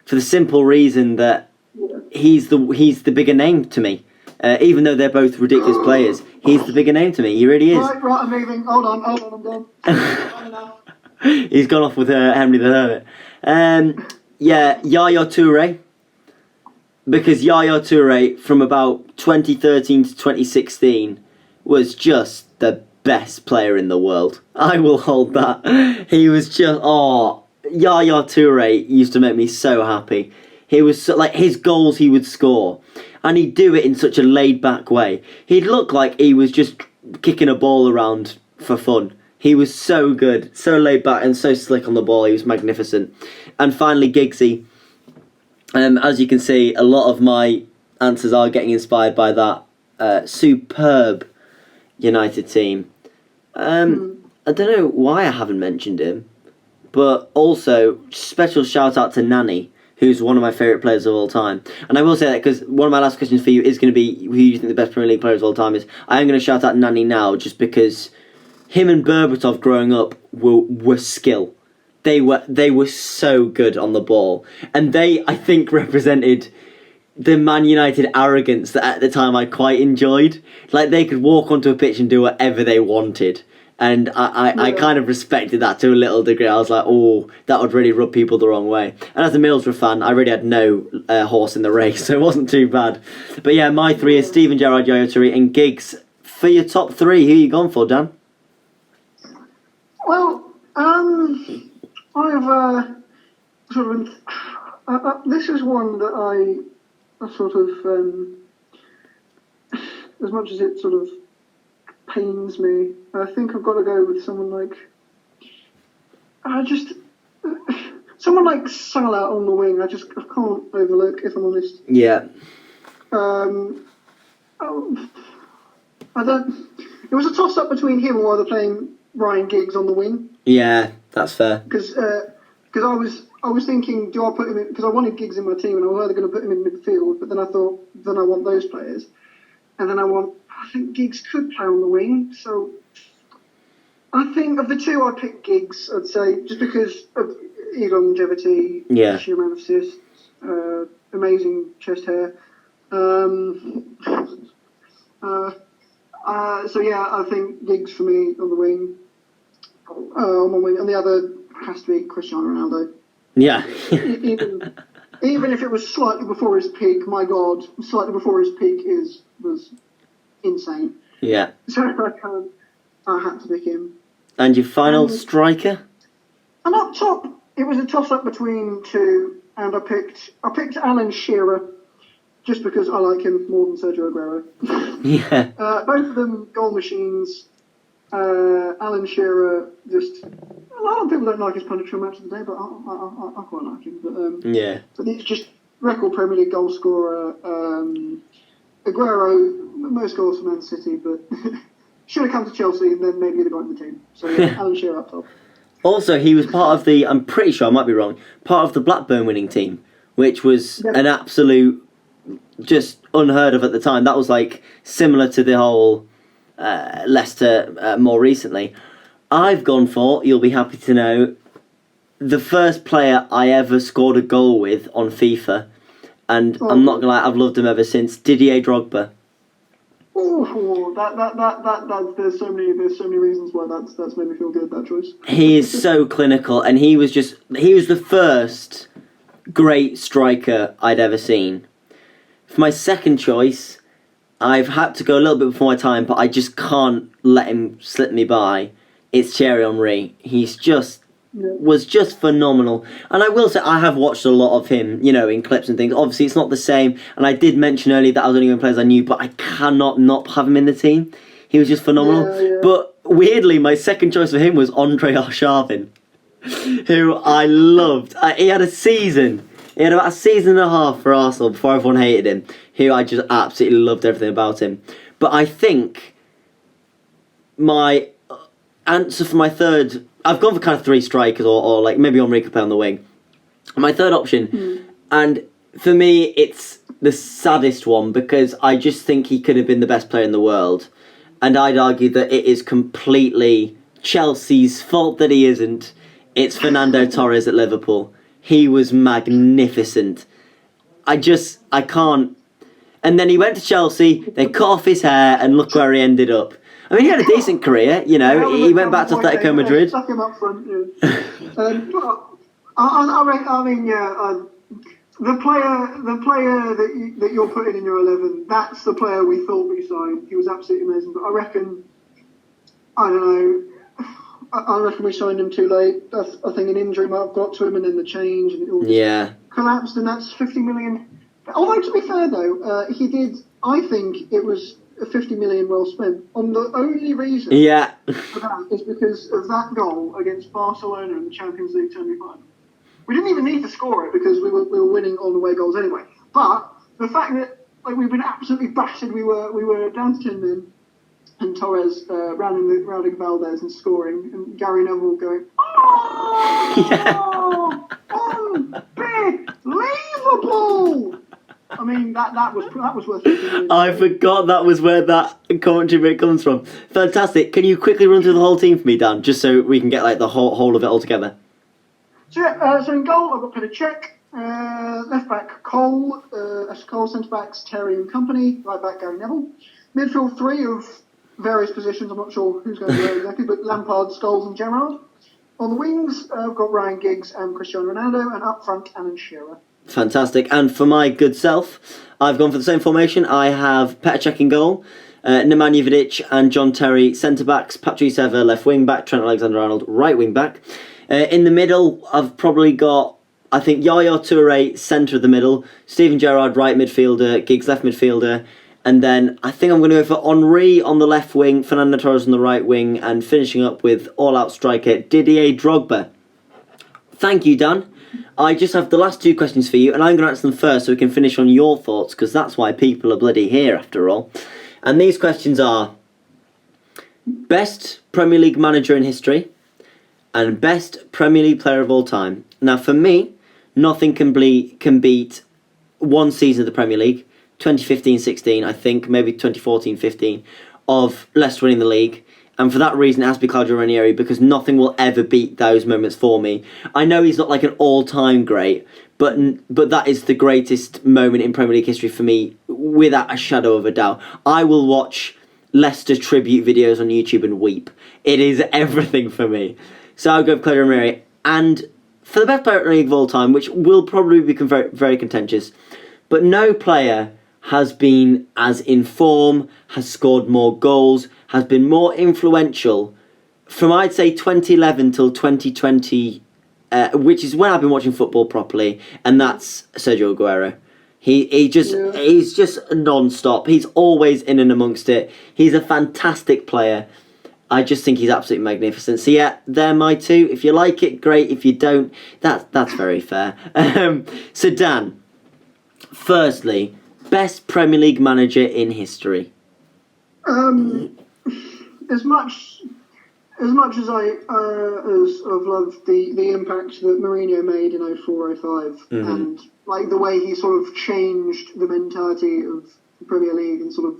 Speaker 2: for the simple reason that he's the bigger name to me. Even though they're both ridiculous players, he's the bigger name to me. He really is. Right, I'm moving. Hold on, I'm done. He's gone off with Henry the Hermit. Yaya Toure. Because Yaya Toure, from about 2013 to 2016, was just the best player in the world. I will hold that. He was just... Yaya Toure used to make me so happy. He was his goals he would score, and he'd do it in such a laid-back way. He'd look like he was just kicking a ball around for fun. He was so good, so laid-back and so slick on the ball. He was magnificent. And finally, Giggsy. As you can see, a lot of my answers are getting inspired by that superb United team. I don't know why I haven't mentioned him, but also special shout out to Nani, who's one of my favourite players of all time. And I will say that because one of my last questions for you is going to be who you think the best Premier League players of all time is. I am going to shout out Nani now just because him and Berbatov growing up were skill. They were so good on the ball, and they, I think, represented the Man United arrogance that at the time I quite enjoyed. They could walk onto a pitch and do whatever they wanted. And I kind of respected that to a little degree. I was like, oh, that would really rub people the wrong way. And as a Middlesbrough fan, I really had no horse in the race, so it wasn't too bad. But yeah, my three is Steven Gerrard, Yaya Toure and Giggs. For your top three, who are you gone for, Dan? Well, I've sort of... this is one that I sort of... as much as it sort of pains me, I think I've got to go with someone like someone like Salah on the wing. I can't overlook, if I'm honest.
Speaker 1: Yeah.
Speaker 2: I don't. It was a toss up between him or either playing Ryan Giggs on the wing.
Speaker 1: Yeah, that's fair.
Speaker 2: Because I was thinking, do I put him in? Because I wanted Giggs in my team, and I was either going to put him in midfield, but then I thought, then I want those players, and then I think Giggs could play on the wing. So I think of the two, I'd pick Giggs. I'd say just because of longevity, sheer amount of assists, amazing chest hair. So yeah, I think Giggs for me on the wing. On one wing, and the other has to be Cristiano Ronaldo.
Speaker 1: Yeah.
Speaker 2: even if it was slightly before his peak, my God, slightly before his peak was insane.
Speaker 1: Yeah.
Speaker 2: So I had to pick him.
Speaker 1: And your final striker?
Speaker 2: And up top, it was a toss-up between two, and I picked Alan Shearer, just because I like him more than Sergio Aguero.
Speaker 1: Yeah.
Speaker 2: Both of them goal machines. Alan Shearer, just a lot of people don't like his punishment match of the day, but I quite like him. But
Speaker 1: yeah.
Speaker 2: But he's just record Premier League goal scorer. Aguero, most goals for Man City, but should have come to Chelsea and then maybe he'd have got in the team. So yeah, Alan Shearer up top.
Speaker 1: Also, he was part of the, I'm pretty sure, I might be wrong, part of the Blackburn winning team, which was an absolute, just unheard of at the time. That was like similar to the whole Leicester more recently. I've gone for, you'll be happy to know, the first player I ever scored a goal with on FIFA, and I'm not gonna lie, I've loved him ever since, Didier Drogba. There's so many reasons why that's made me feel good, that choice. He is so clinical, and he was the first great striker I'd ever seen. For my second choice, I've had to go a little bit before my time, but I just can't let him slip me by. It's Thierry Henry. He's was just phenomenal. And I will say, I have watched a lot of him, in clips and things. Obviously, it's not the same. And I did mention earlier that I was only going to players I knew, but I cannot not have him in the team. He was just phenomenal. Yeah. But weirdly, my second choice for him was Andre Arshavin, who I loved. He had a season. He had about a season and a half for Arsenal before everyone hated him, who I just absolutely loved everything about him. But I think my answer for my third, I've gone for kind of three strikers, or like maybe Henry could play on the wing. My third option, and for me it's the saddest one because I just think he could have been the best player in the world. And I'd argue that it is completely Chelsea's fault that he isn't. It's Fernando Torres at Liverpool. He was magnificent. I can't. And then he went to Chelsea, they cut off his hair, and look where he ended up. I mean, he had a decent career, he went back to Atletico Madrid.
Speaker 2: Stuck him up front, the player that you're putting in your 11, that's the player we thought we signed. He was absolutely amazing. But I reckon we signed him too late. I think an injury might have got to him, and then the change, and it all collapsed, and that's 50 million. Although, to be fair, though, he did, I think it was 50 million well spent. On the only reason for that is because of that goal against Barcelona in the Champions League semi-final. We didn't even need to score it because we were winning on away goals anyway. But the fact that we've been absolutely battered, we were down to 10 men, and Torres rounding Valdez and scoring, and Gary Neville going, big Liverpool! I mean, that was worth it.
Speaker 1: I forgot that was where that commentary bit comes from. Fantastic. Can you quickly run through the whole team for me, Dan, just so we can get the whole of it all together?
Speaker 2: So in goal, I've got Peter Cech, left back Cole, centre backs Terry and company, right back Gary Neville. Midfield three of various positions, I'm not sure who's going to be exactly, but Lampard, Scholes and Gerrard. On the wings, I've got Ryan Giggs and Cristiano Ronaldo, and up front, Alan Shearer.
Speaker 1: Fantastic. And for my good self, I've gone for the same formation. I have Petr Cech in goal, Nemanja Vidic and John Terry centre-backs, Patrice Evra left wing-back, Trent Alexander-Arnold right wing-back. In the middle, I've probably got, I think, Yaya Toure centre of the middle, Steven Gerrard right midfielder, Giggs left midfielder, And then I think I'm going to go for Henri on the left wing, Fernando Torres on the right wing, and finishing up with all-out striker Didier Drogba. Thank you, Dan. I just have the last 2 questions for you, and I'm going to answer them first so we can finish on your thoughts, because that's why people are bloody here, after all. And these questions are best Premier League manager in history and best Premier League player of all time. Now, for me, nothing can beat one season of the Premier League, 2015-16, I think, maybe 2014-15, of Leicester winning the league. And for that reason, it has to be Claudio Ranieri, because nothing will ever beat those moments for me. I know he's not like an all-time great, but that is the greatest moment in Premier League history for me, without a shadow of a doubt. I will watch Leicester tribute videos on YouTube and weep. It is everything for me. So I'll go for Claudio Ranieri. And for the best player in the league of all time, which will probably become very, very contentious, but no player has been as in form, has scored more goals, has been more influential from, I'd say, 2011 till 2020, which is when I've been watching football properly, and that's Sergio Aguero. He's just non-stop. He's always in and amongst it. He's a fantastic player. I just think he's absolutely magnificent. So yeah, they're my 2. If you like it, great. If you don't, that's very fair. So Dan, firstly, best Premier League manager in history.
Speaker 2: As much as I've loved the impact that Mourinho made in 04-05, and like the way he sort of changed the mentality of the Premier League and sort of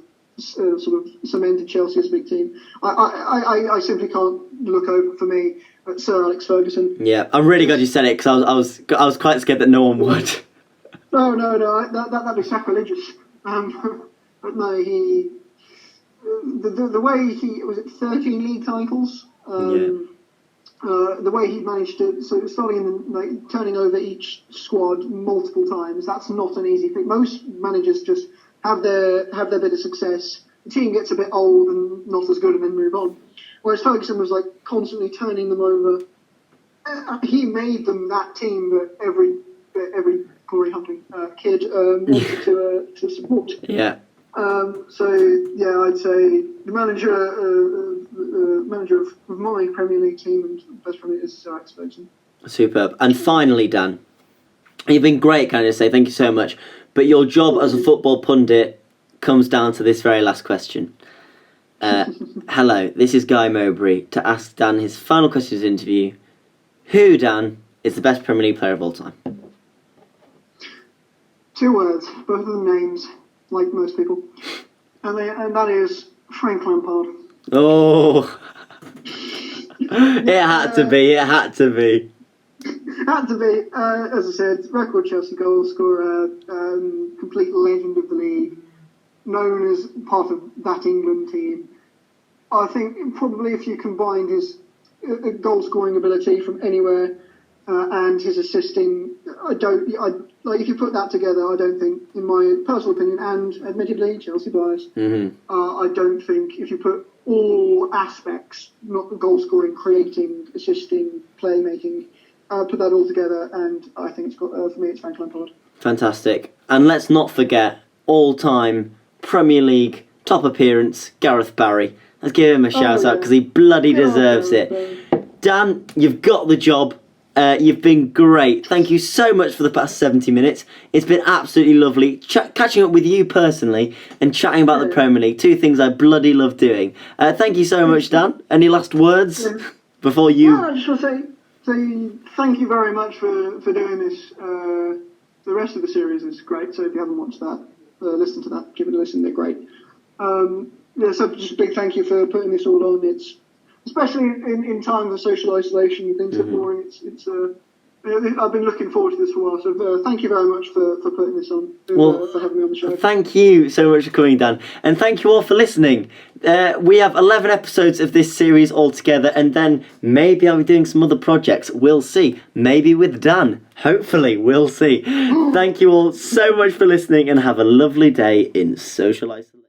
Speaker 2: cemented Chelsea as a big team, I simply can't look over, for me, at Sir Alex Ferguson.
Speaker 1: Yeah, I'm really glad you said it, because I was quite scared that no one would.
Speaker 2: No, that'd be sacrilegious. But no, the way he was it 13 league titles. The way he managed to starting turning over each squad multiple times. That's not an easy thing. Most managers just have their bit of success. The team gets a bit old and not as good, and then move on. Whereas Ferguson was like constantly turning them over. He made them that team that every glory hunting kid wanted to support.
Speaker 1: Yeah.
Speaker 2: So yeah, I'd say the manager of my Premier League team and best Premier League is Sir Alex Ferguson.
Speaker 1: Superb. And finally, Dan, you've been great, can I just say? Thank you so much. But your job as a football pundit comes down to this very last question. Hello, this is Guy Mowbray to ask Dan his final question of his interview. Who, Dan, is the best Premier League player of all time?
Speaker 2: 2 words, both of them names, like most people, and that is Frank Lampard.
Speaker 1: Oh, it had to be.
Speaker 2: Had to be. As I said, record Chelsea goal scorer, complete legend of the league, known as part of that England team. I think probably if you combined his goal scoring ability from anywhere and his assisting, if you put that together, I don't think, in my personal opinion, and admittedly Chelsea bias, I don't think if you put all aspects, not goal scoring, creating, assisting, playmaking, put that all together, and I think it's got, for me, it's Frank Lampard.
Speaker 1: Fantastic. And let's not forget, all-time Premier League top appearance, Gareth Barry. Let's give him a shout out, because he bloody deserves it. Dan, you've got the job. You've been great. Thank you so much for the past 70 minutes. It's been absolutely lovely catching up with you personally and chatting about the Premier League. 2 things I bloody love doing. Thank you so much, Dan. Any last words before you...
Speaker 2: No, I just want to say thank you very much for doing this. The rest of the series is great, so if you haven't watched that, listen to that. Give it a listen, they're great. So just a big thank you for putting this all on. It's especially in times of social isolation and things like boring. I've been looking forward to this for a while, so thank you very much for putting this on, for having me on the show.
Speaker 1: Thank you so much for coming, Dan, and thank you all for listening. We have 11 episodes of this series altogether, and then maybe I'll be doing some other projects. We'll see. Maybe with Dan. Hopefully, we'll see. Thank you all so much for listening, and have a lovely day in social isolation.